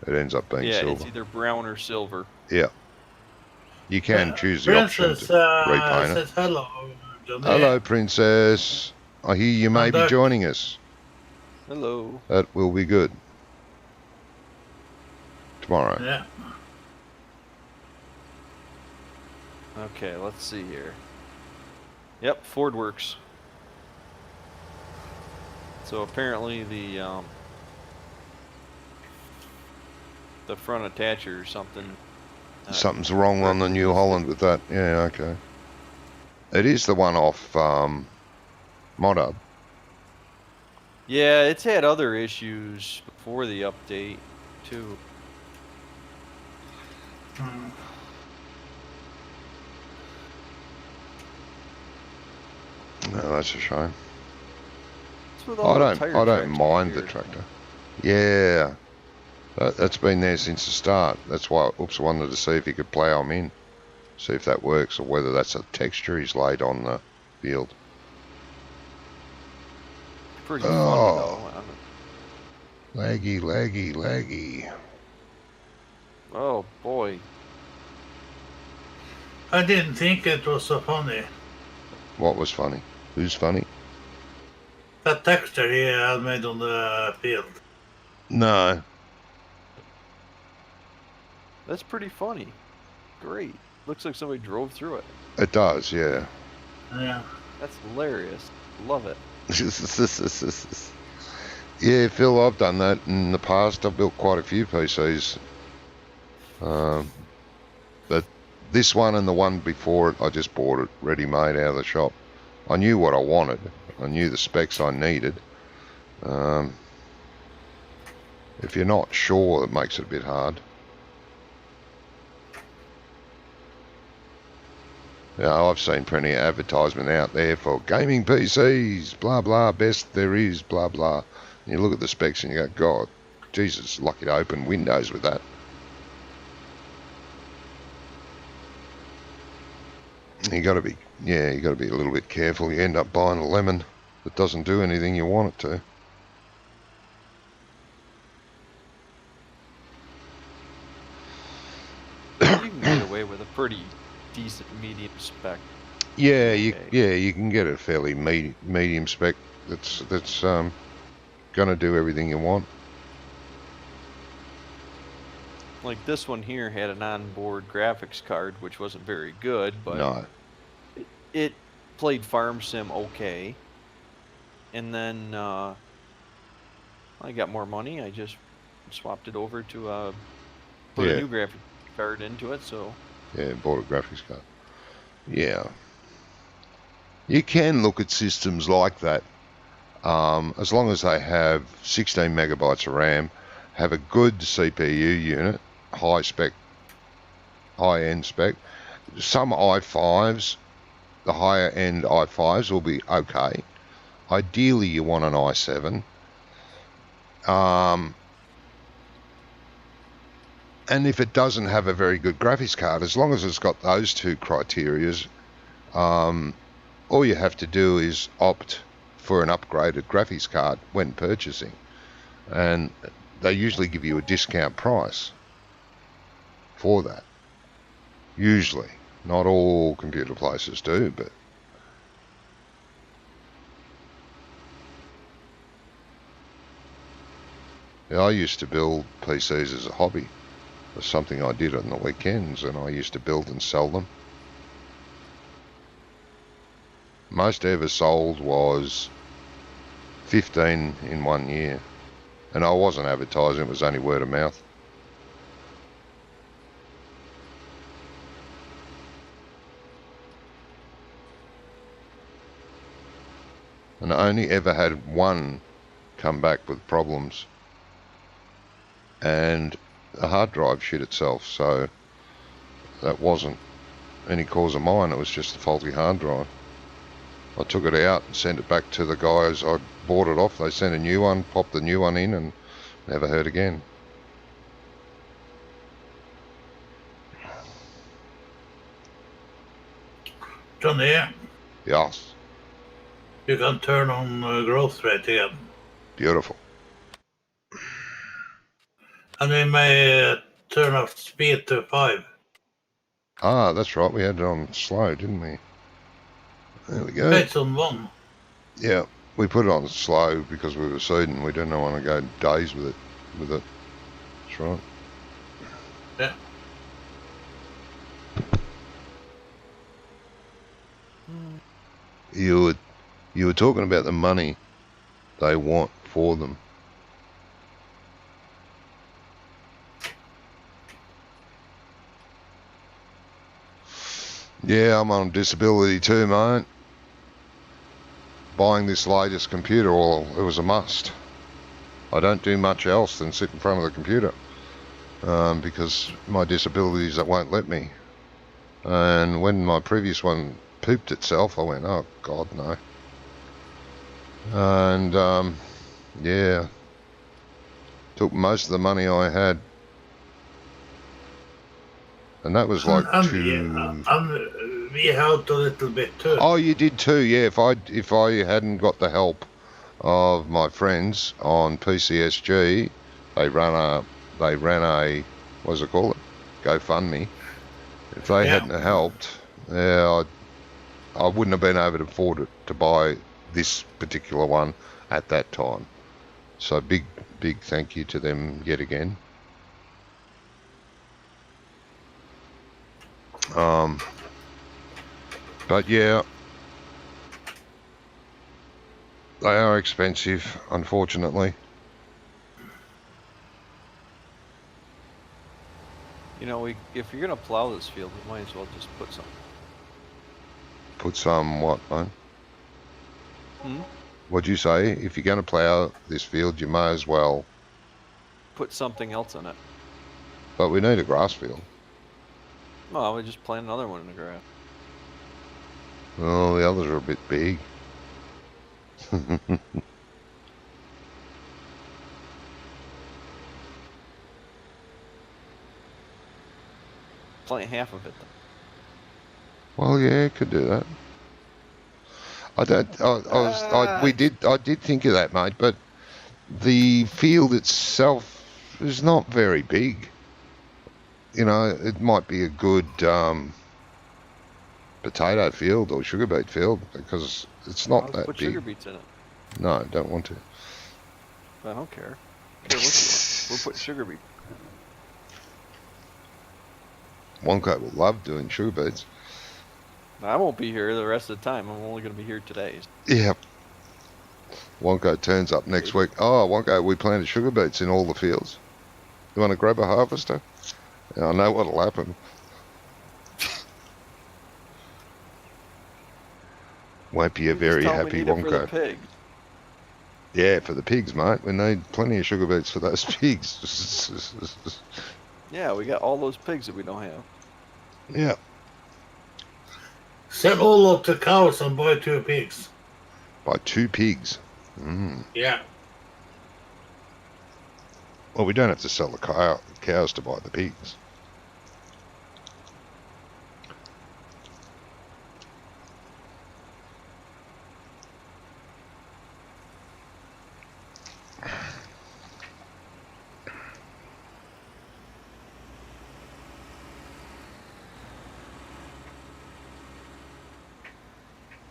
It ends up being silver. It's either brown or silver. Yeah. You can choose the option to repaint it. Says hello, Johnny. Hello, Princess. I hear you may be joining us. Hello. That will be good. Tomorrow. Yeah. Okay, let's see here. Yep, Ford works. So apparently the front attacher or something. Something's wrong on the New Holland with that. Yeah, okay. It is the one off ModHub. Yeah, it's had other issues before the update too. No, that's a shame. I don't mind the tractor. Yeah. That's been there since the start. That's why Oops wanted to see if he could plough them in. See if that works, or whether that's a texture he's laid on the field. Pretty funny though. Laggy. Oh boy. I didn't think it was so funny. What was funny? Who's funny? That texture he had made on the field. No. That's pretty funny. Great. Looks like somebody drove through it. It does, yeah. Yeah. That's hilarious. Love it. Yeah, Phil, I've done that in the past. I've built quite a few PCs. But this one and the one before it, I just bought it ready-made out of the shop. I knew what I wanted. I knew the specs I needed. If you're not sure, it makes it a bit hard. Yeah, I've seen plenty of advertisement out there for gaming PCs, blah, blah, best there is, blah, blah. And you look at the specs and you go, God, Jesus, lucky to open Windows with that. You got to be a little bit careful. You end up buying a lemon that doesn't do anything you want it to. You can get away with a pretty decent medium spec. Yeah, you can get a fairly medium spec that's gonna do everything you want. Like this one here had an onboard graphics card, which wasn't very good, but No. it played Farm Sim okay. And then I got more money. I just swapped it over to put a new graphics card into it. So yeah, bought a graphics card. Yeah, you can look at systems like that as long as they have 16 megabytes of RAM, have a good CPU unit, high end spec. Some i5s, the higher end i5s will be okay. Ideally, you want an i7. And if it doesn't have a very good graphics card, as long as it's got those two criterias, all you have to do is opt for an upgraded graphics card when purchasing. And they usually give you a discount price for that. Usually. Not all computer places do, but... Yeah, I used to build PCs as a hobby. It was something I did on the weekends, and I used to build and sell them. Most I ever sold was 15 in 1 year. And I wasn't advertising, it was only word of mouth. and I only ever had one come back with problems, and the hard drive shit itself, so that wasn't any cause of mine, it was just a faulty hard drive. I took it out and sent it back to the guys I bought it off. They sent a new one, popped the new one in, and never heard again. Johnny, Yes. you can turn on growth rate again. Beautiful. And we may turn off speed to 5. Ah, that's right, we had it on slow, didn't we? There we go. It's on 1. Yeah, we put it on slow because we were seeding. We didn't want to go days with it. That's right. Yeah. You were talking about the money they want for them. Yeah, I'm on disability too, mate. Buying this latest computer, it was a must. I don't do much else than sit in front of the computer because my disabilities that won't let me. And when my previous one pooped itself, I went, oh God, no. And yeah, took most of the money I had, and that was like we helped a little bit too. Oh, you did too, yeah. If I hadn't got the help of my friends on PCSG, they ran a what's it called? GoFundMe. If they hadn't helped, yeah, I wouldn't have been able to afford it to buy this particular one at that time. So big thank you to them yet again. But yeah, they are expensive, unfortunately. You know, if you're gonna plow this field, we might as well just put some. Put some what, mate? Hmm? What'd you say? If you're going to plough this field, you may as well put something else in it. But we need a grass field. Well, we just plant another one in the grass. Oh, the others are a bit big. Plant half of it then. Well, yeah, could do that. I did think of that, mate, but the field itself is not very big. You know, it might be a good potato field or sugar beet field because it's not that put big. Sugar beets in it. No, don't want to. I don't care. Okay, we'll put sugar beets. Wonko will love doing sugar beets. I won't be here the rest of the time. I'm only going to be here today. Yeah. Wonko turns up next week. Oh, Wonko, we planted sugar beets in all the fields. You want to grab a harvester? Yeah, I know what'll happen. Won't be a very happy Wonko. For the pigs. Yeah, for the pigs, mate. We need plenty of sugar beets for those pigs. Yeah, we got all those pigs that we don't have. Yeah. Sell all of the cows and buy 2 pigs. Buy 2 pigs. Mm. Yeah. Well, we don't have to sell the cows to buy the pigs.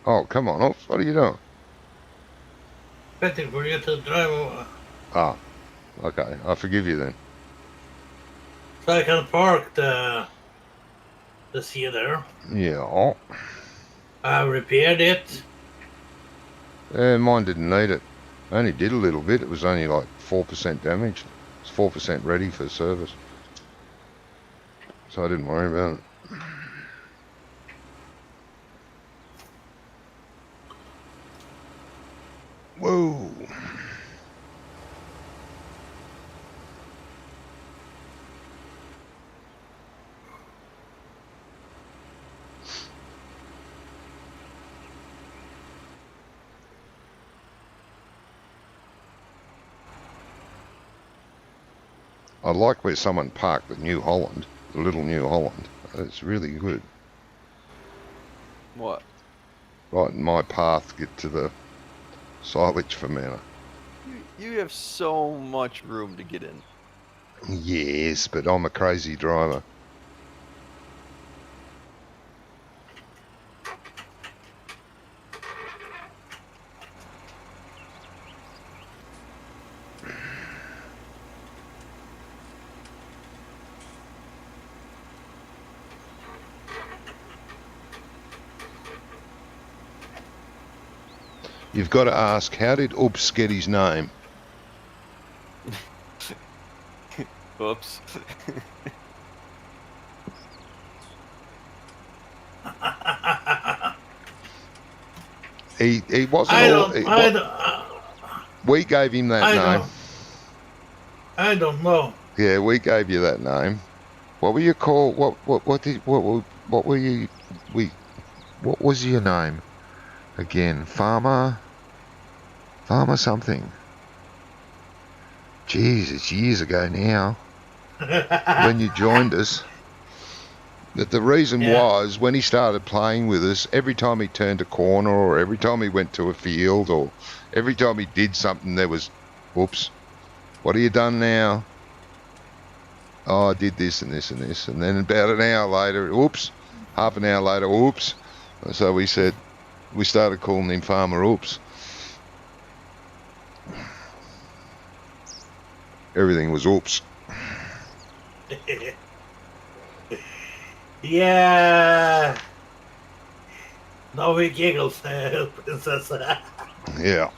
Oh, come on, Ulf. What are you doing? Waiting for you to drive over. Ah, okay. I forgive you then. So I can park the sea there. Yeah. I repaired it. Yeah, mine didn't need it. I only did a little bit. It was only like 4% damaged. It's 4% ready for service. So I didn't worry about it. Whoa. I like where someone parked the New Holland, the little New Holland. It's really good. What? Right in my path to get to the silage fermenter. You have so much room to get in. Yes, but I'm a crazy driver. You've got to ask, how did Oops get his name? Oops. He wasn't we gave him that name. I don't know. Yeah, we gave you that name. What were you called? What was your name again? Farmer something. Jeez, it's years ago now when you joined us. But the reason was, when he started playing with us, every time he turned a corner or every time he went to a field or every time he did something, there was, whoops, what have you done now? Oh, I did this and this and this. And then about an hour later, oops, half an hour later, oops. So we started calling him Farmer Oops. Everything was oops. Yeah. No, he giggles, Princess. Yeah.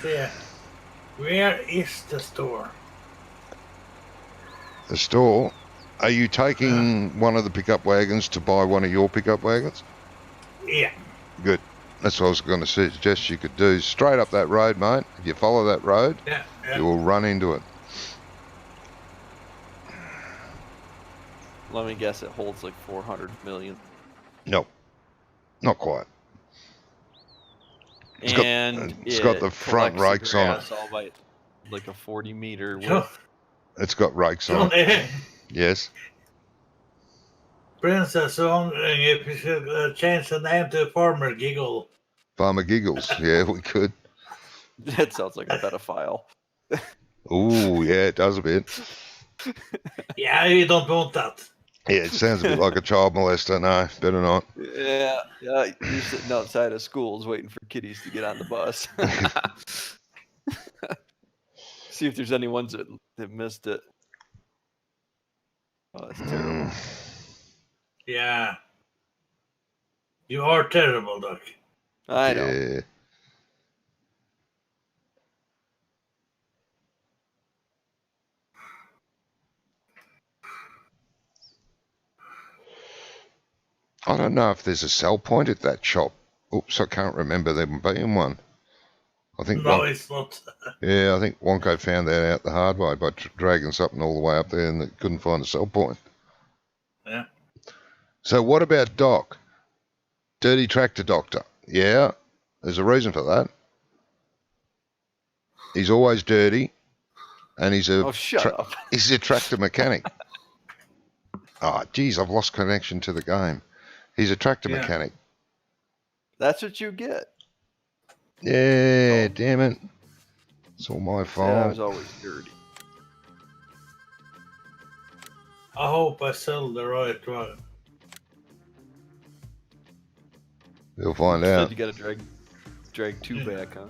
So, yeah. Where is the store? The store? Are you taking one of the pickup wagons to buy one of your pickup wagons? Yeah. Good. That's what I was going to suggest you could do. Straight up that road, mate. If you follow that road, you will run into it. Let me guess, it holds like 400 million. No, not quite. It's got the front rakes on it. All by like a 40-meter width. It's got rakes on it. Yes. Princess, if you should change the name to Farmer Giggle. Farmer Giggles. Yeah, we could. That sounds like a pedophile. Ooh, yeah, it does a bit. Yeah, you don't want that. Yeah, it sounds a bit like a child molester. No, better not. Yeah, you're sitting outside of schools waiting for kiddies to get on the bus. See if there's any ones that missed it. Oh, that's terrible. Yeah. You are terrible, Doc. I know. I don't know if there's a sell point at that shop. Oops, I can't remember there being one. I think it's not. Yeah, I think Wonko found that out the hard way by dragging something all the way up there and they couldn't find a sell point. Yeah. So what about Doc? Dirty tractor Doctor. Yeah, there's a reason for that. He's always dirty, and he's a he's a tractor mechanic. Oh, geez, I've lost connection to the game. He's a tractor mechanic. That's what you get. Yeah, damn it. It's all my fault. I was always dirty. I hope I sell the right one. We'll find out. You got to drag two back, huh?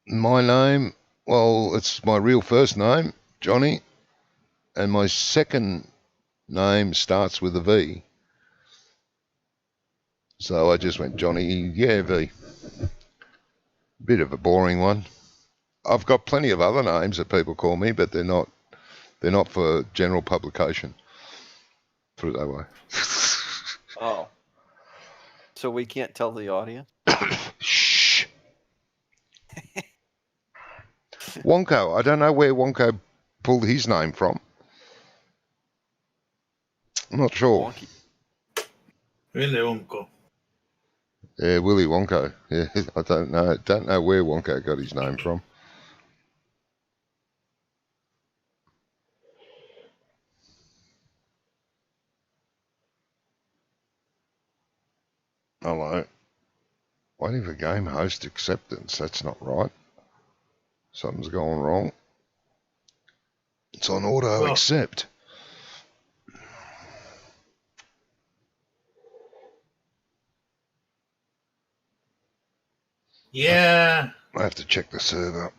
My name, well, it's my real first name, Johnny, and my second name starts with a V. So I just went Johnny, V. Bit of a boring one. I've got plenty of other names that people call me, but they're not for general publication. Put it that way. Oh. So we can't tell the audience? Shh. Wonko. I don't know where Wonko pulled his name from. I'm not sure. Wonky. Really, Uncle. Yeah, Willy Wonko. Yeah, I don't know. Don't know where Wonko got his name from. Hello. Waiting for game host acceptance. That's not right. Something's going wrong. It's on auto accept. Yeah. I have to check the server.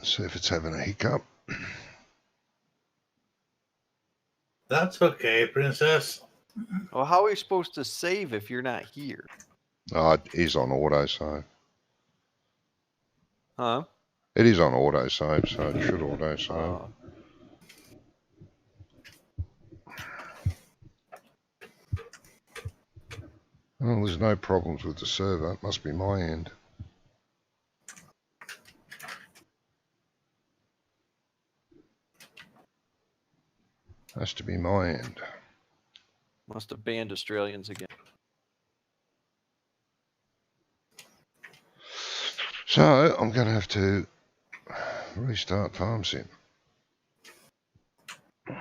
See if it's having a hiccup. That's okay, Princess. Well, how are we supposed to save if you're not here? Oh, it is on auto save. Huh? It is on auto save, so it should auto save. Well, there's no problems with the server. It must be my end. Has to be my end. Must have banned Australians again. So I'm going to have to restart Farm Sim. I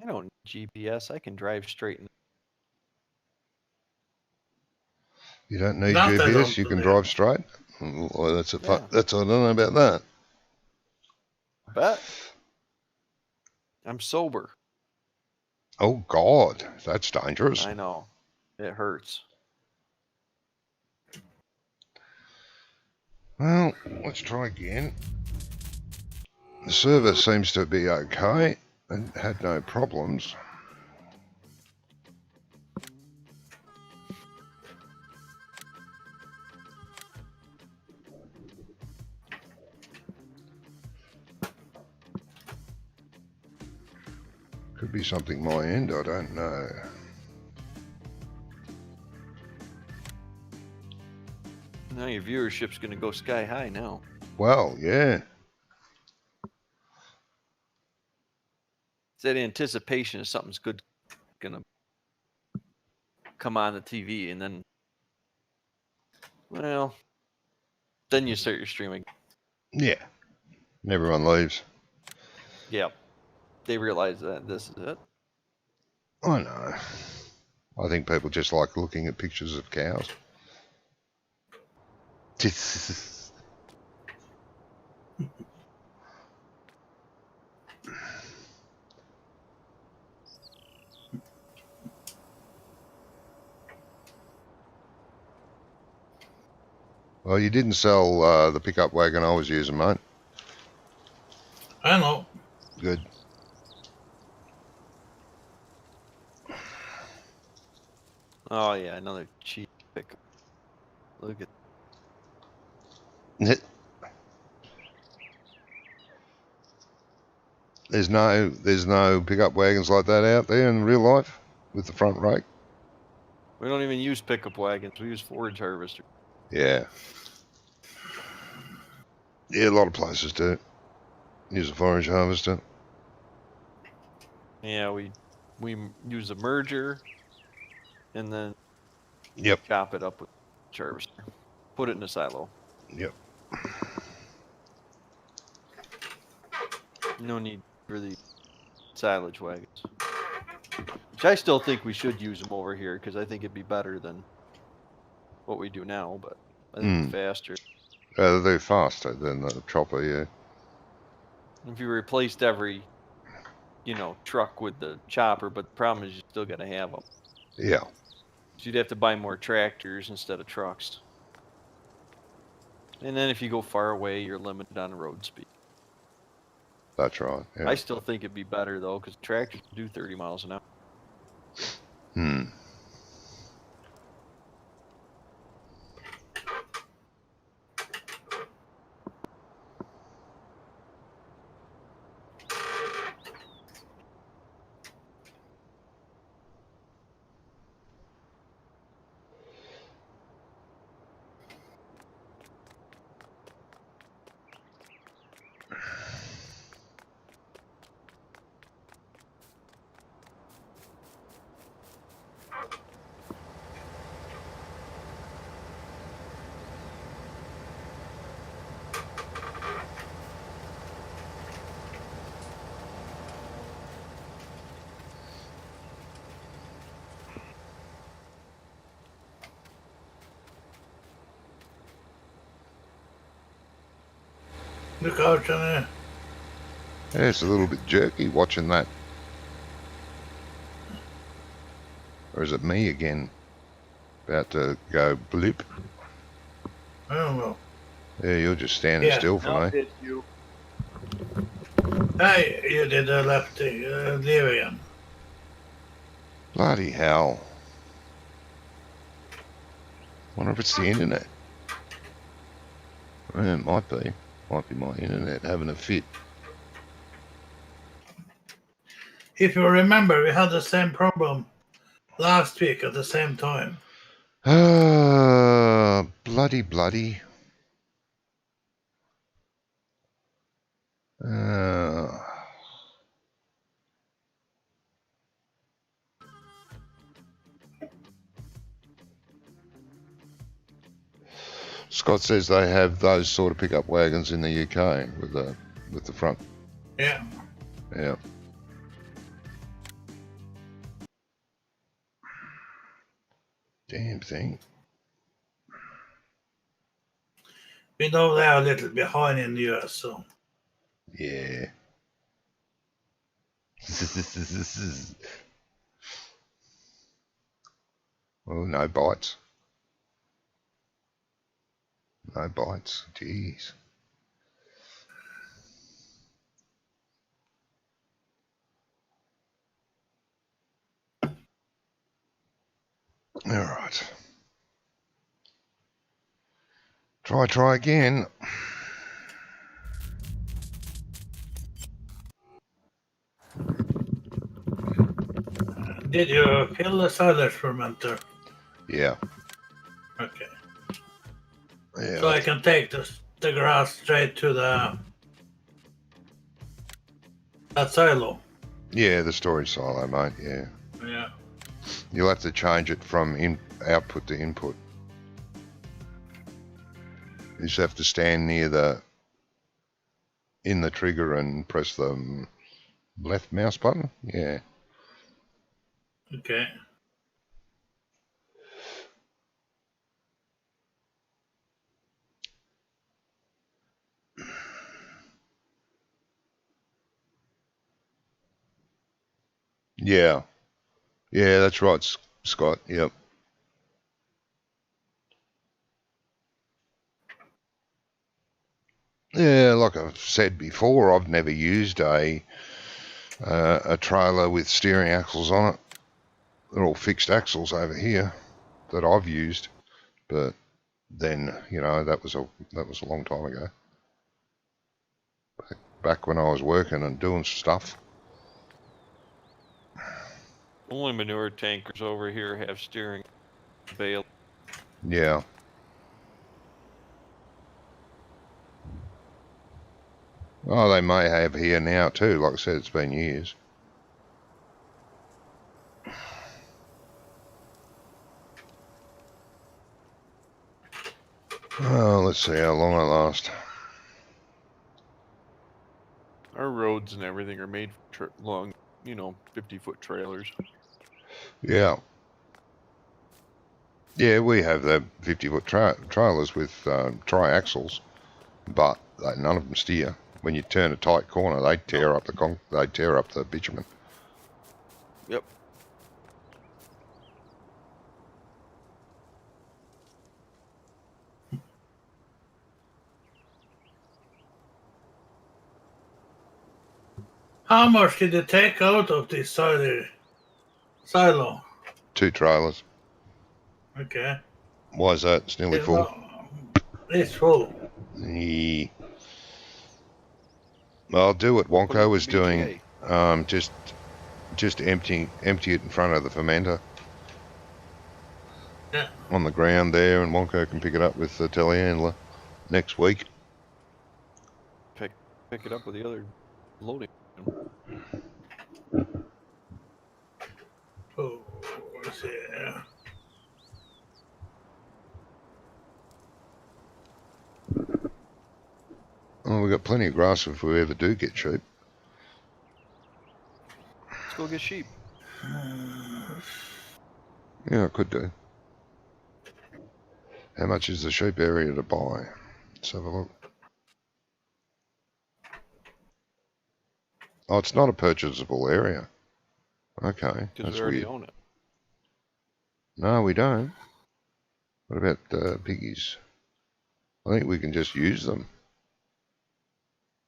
don't need GPS. I can drive straight in. You don't need Not that GPS. You can drive straight. Well, that's a Yeah. that's I don't know about that. Bet. I'm sober. Oh God, that's dangerous. I know. It hurts. Well, let's try again. The server seems to be okay and had no problems. Could be something my end, I don't know. Now your viewership's going to go sky high now. Well, yeah. It's that anticipation of something's good going to come on the TV, and then, well, then you start your streaming. Yeah. And everyone leaves. Yeah. They realize that this is it. I know. I think people just like looking at pictures of cows. Well, you didn't sell the pickup wagon I was using, mate. I know. Good. Oh, yeah, another cheap pickup. Look at There's no pickup wagons like that out there in real life with the front rake. We don't even use pickup wagons. We use forage harvesters. Yeah. Yeah, a lot of places do. Use a forage harvester. Yeah, we use a merger, and then Yep. chop it up with a harvester. Put it in a silo. Yep. No need for the silage wagons. Which I still think we should use them over here, because I think it'd be better than what we do now, but I think it's faster. They're faster than the chopper, yeah. If you replaced every, truck with the chopper, but the problem is you still got to have them. Yeah. So you'd have to buy more tractors instead of trucks. And then if you go far away, you're limited on road speed. That's right. Yeah. I still think it'd be better, though, because tractors do 30 miles an hour. Look out, Johnny. Yeah, it's a little bit jerky watching that. Or is it me again? About to go blip? I don't know. Yeah, you're just standing Yeah. still for No, me. it's you. Hey, you did a lefty. Leave again. Bloody hell. Wonder if it's the internet. Yeah, it might be. Might be my internet having a fit. If you remember, we had the same problem last week at the same time. Bloody. Scott says they have those sort of pickup wagons in the UK with the front. Yeah. Yeah. Damn thing. We know they are a little behind in the US, so. Yeah. Oh, no bites. No bites. Jeez. All right. Try again. Did you fill the silage fermenter? Yeah. Okay. Yeah. So I can take the grass straight to that silo. Yeah, the storage silo, mate. Yeah. Yeah. You'll have to change it from output to input. You just have to stand near in the trigger and press the left mouse button. Yeah. Okay. Yeah. Yeah, that's right, Scott. Yep. Yeah, like I've said before, I've never used a trailer with steering axles on it. They're all fixed axles over here that I've used, but then that was a long time ago. Back when I was working and doing stuff. Only manure tankers over here have steering bale. Yeah. Oh, they may have here now too. Like I said, it's been years. Oh, let's see how long I last. Our roads and everything are made for long, 50-foot trailers. Yeah. Yeah, we have the 50-foot trailers with tri-axles, but none of them steer. When you turn a tight corner, they tear up the bitumen. Yep. How much did it take out of this silo? 2 trailers. Okay. Why is that? It's nearly full. It's full. Yeah. Well, I'll do what Wonko was doing. Just empty it in front of the fermenter. Yeah. On the ground there, and Wonko can pick it up with the telehandler next week. Pick it up with the other loading. Oh, let's see. Oh, we've got plenty of grass if we ever do get sheep. Let's go get sheep. Yeah, I could do. How much is the sheep area to buy? Let's have a look. Oh, it's not a purchasable area. Okay, Because that's we already weird. own it. No, we don't. What about the piggies? I think we can just use them.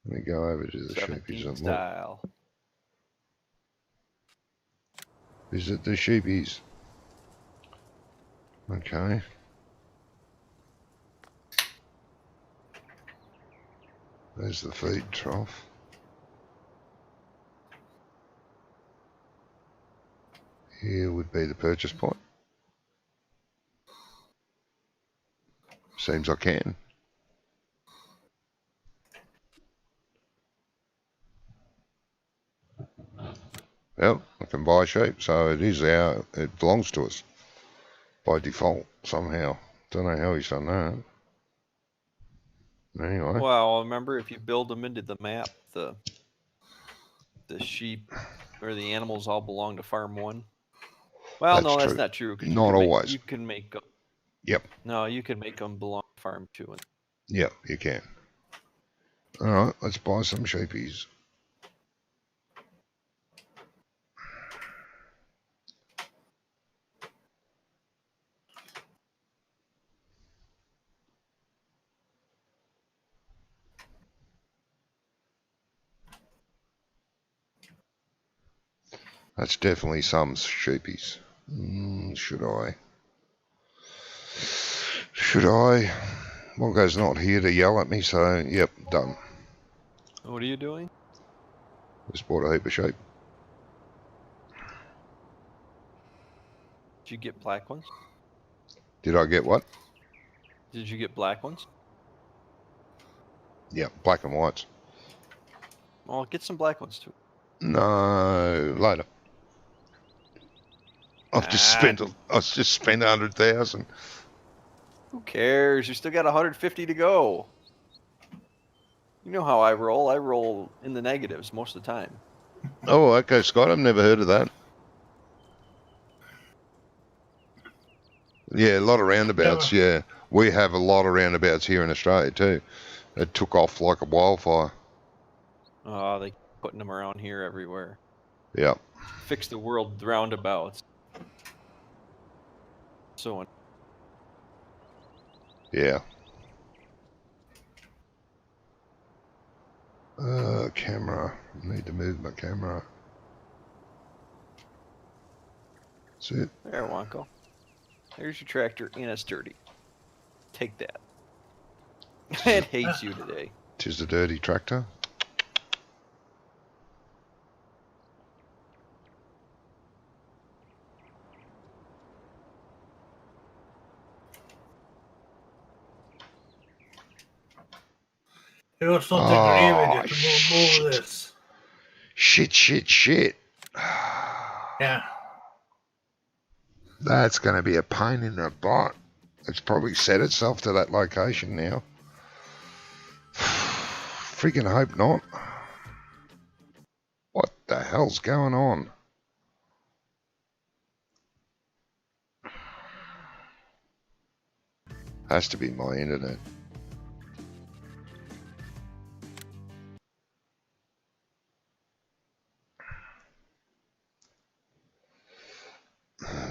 Let me go over to the sheepies 17 and look. style. Visit the sheepies. Okay. There's the feed trough. Here would be the purchase point. Seems I can. Well, I can buy sheep, so it belongs to us by default somehow. Don't know how he's done that. Anyway. Well, remember if you build them into the map, the sheep or the animals all belong to Farm 1. Well, That's no, that's true. not true. 'Cause Not always. You can make them. Yep. No, you can make them belong to Farm 2. Yep, you can. All right, let's buy some sheepies. That's definitely some sheepies. Should I? Wonko's not here to yell at me, so yep, done. What are you doing? Just bought a heap of sheep. Did you get black ones? Did I get what? Did you get black ones? Yeah, black and whites. Well, get some black ones too. No, later. I've just spent 100,000. Who cares? You still got 150 to go. You know how I roll. I roll in the negatives most of the time. Oh, okay, Scott. I've never heard of that. Yeah, a lot of roundabouts. Yeah, we have a lot of roundabouts here in Australia too. It took off like a wildfire. Oh, they keep putting them around here everywhere. Yeah. Fix the world roundabouts. So. Yeah. Camera. Need to move my camera. That's it. There, Wonko. There's your tractor and it's dirty. Take that. It hates you today. 'Tis the dirty tractor. He wants not to agree with you to move this. Shit. Yeah. That's going to be a pain in the butt. It's probably set itself to that location now. Freaking hope not. What the hell's going on? Has to be my internet.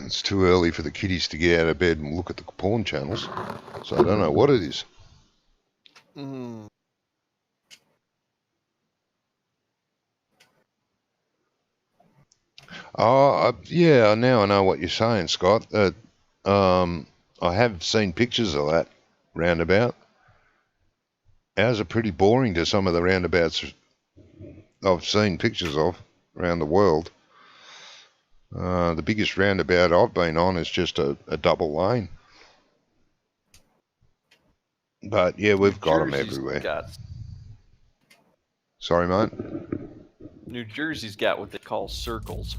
It's too early for the kiddies to get out of bed and look at the porn channels, so I don't know what it is. Oh, yeah, now I know what you're saying, Scott. I have seen pictures of that roundabout. Ours are pretty boring to some of the roundabouts I've seen pictures of around the world. The biggest roundabout I've been on is just a double lane. But yeah, we've got them everywhere. Sorry, mate? New Jersey's got what they call circles.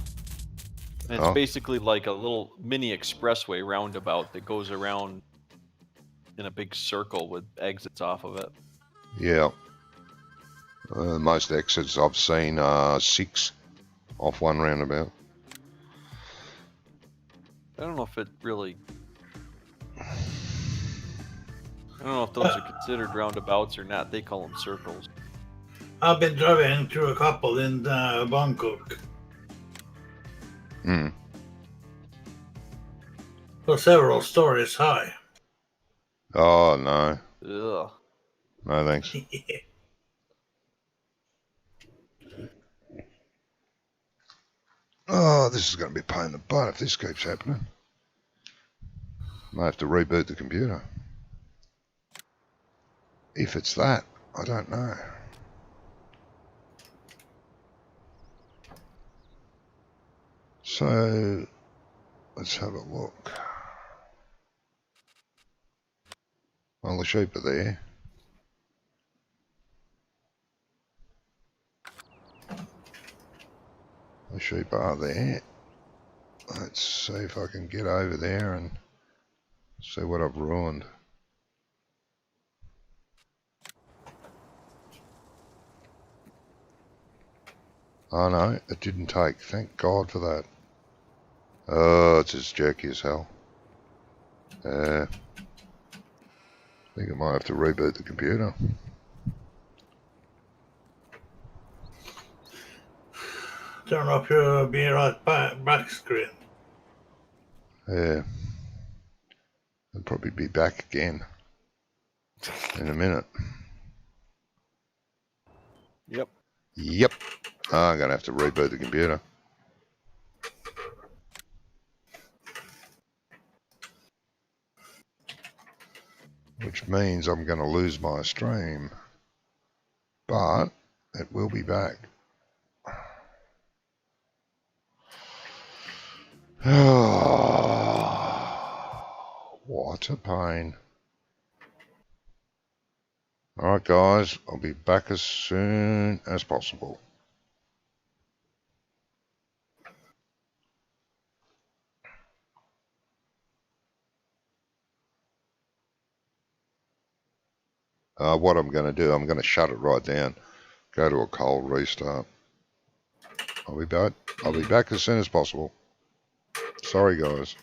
And it's basically like a little mini expressway roundabout that goes around in a big circle with exits off of it. Yeah. Most exits I've seen are 6 off one roundabout. I don't know if it really... I don't know if those are considered roundabouts or not. They call them circles. I've been driving through a couple in Bangkok. Hmm. For several stories high. Oh, no. Ugh. No, thanks. Oh, this is going to be a pain in the butt if this keeps happening. Might have to reboot the computer. If it's that, I don't know. So, let's have a look. Well, the sheep are there. The sheep are there. Let's see if I can get over there and see what I've ruined. Oh no, it didn't take. Thank God for that. Oh, it's as jerky as hell. I think I might have to reboot the computer. Turn off your be right back screen. Yeah. I'll probably be back again in a minute. Yep. Yep. Oh, I'm going to have to reboot the computer. Which means I'm going to lose my stream. But it will be back. What a pain. Alright guys, I'll be back as soon as possible. What I'm going to do, I'm going to shut it right down. Go to a cold restart. I'll be back as soon as possible. Sorry guys.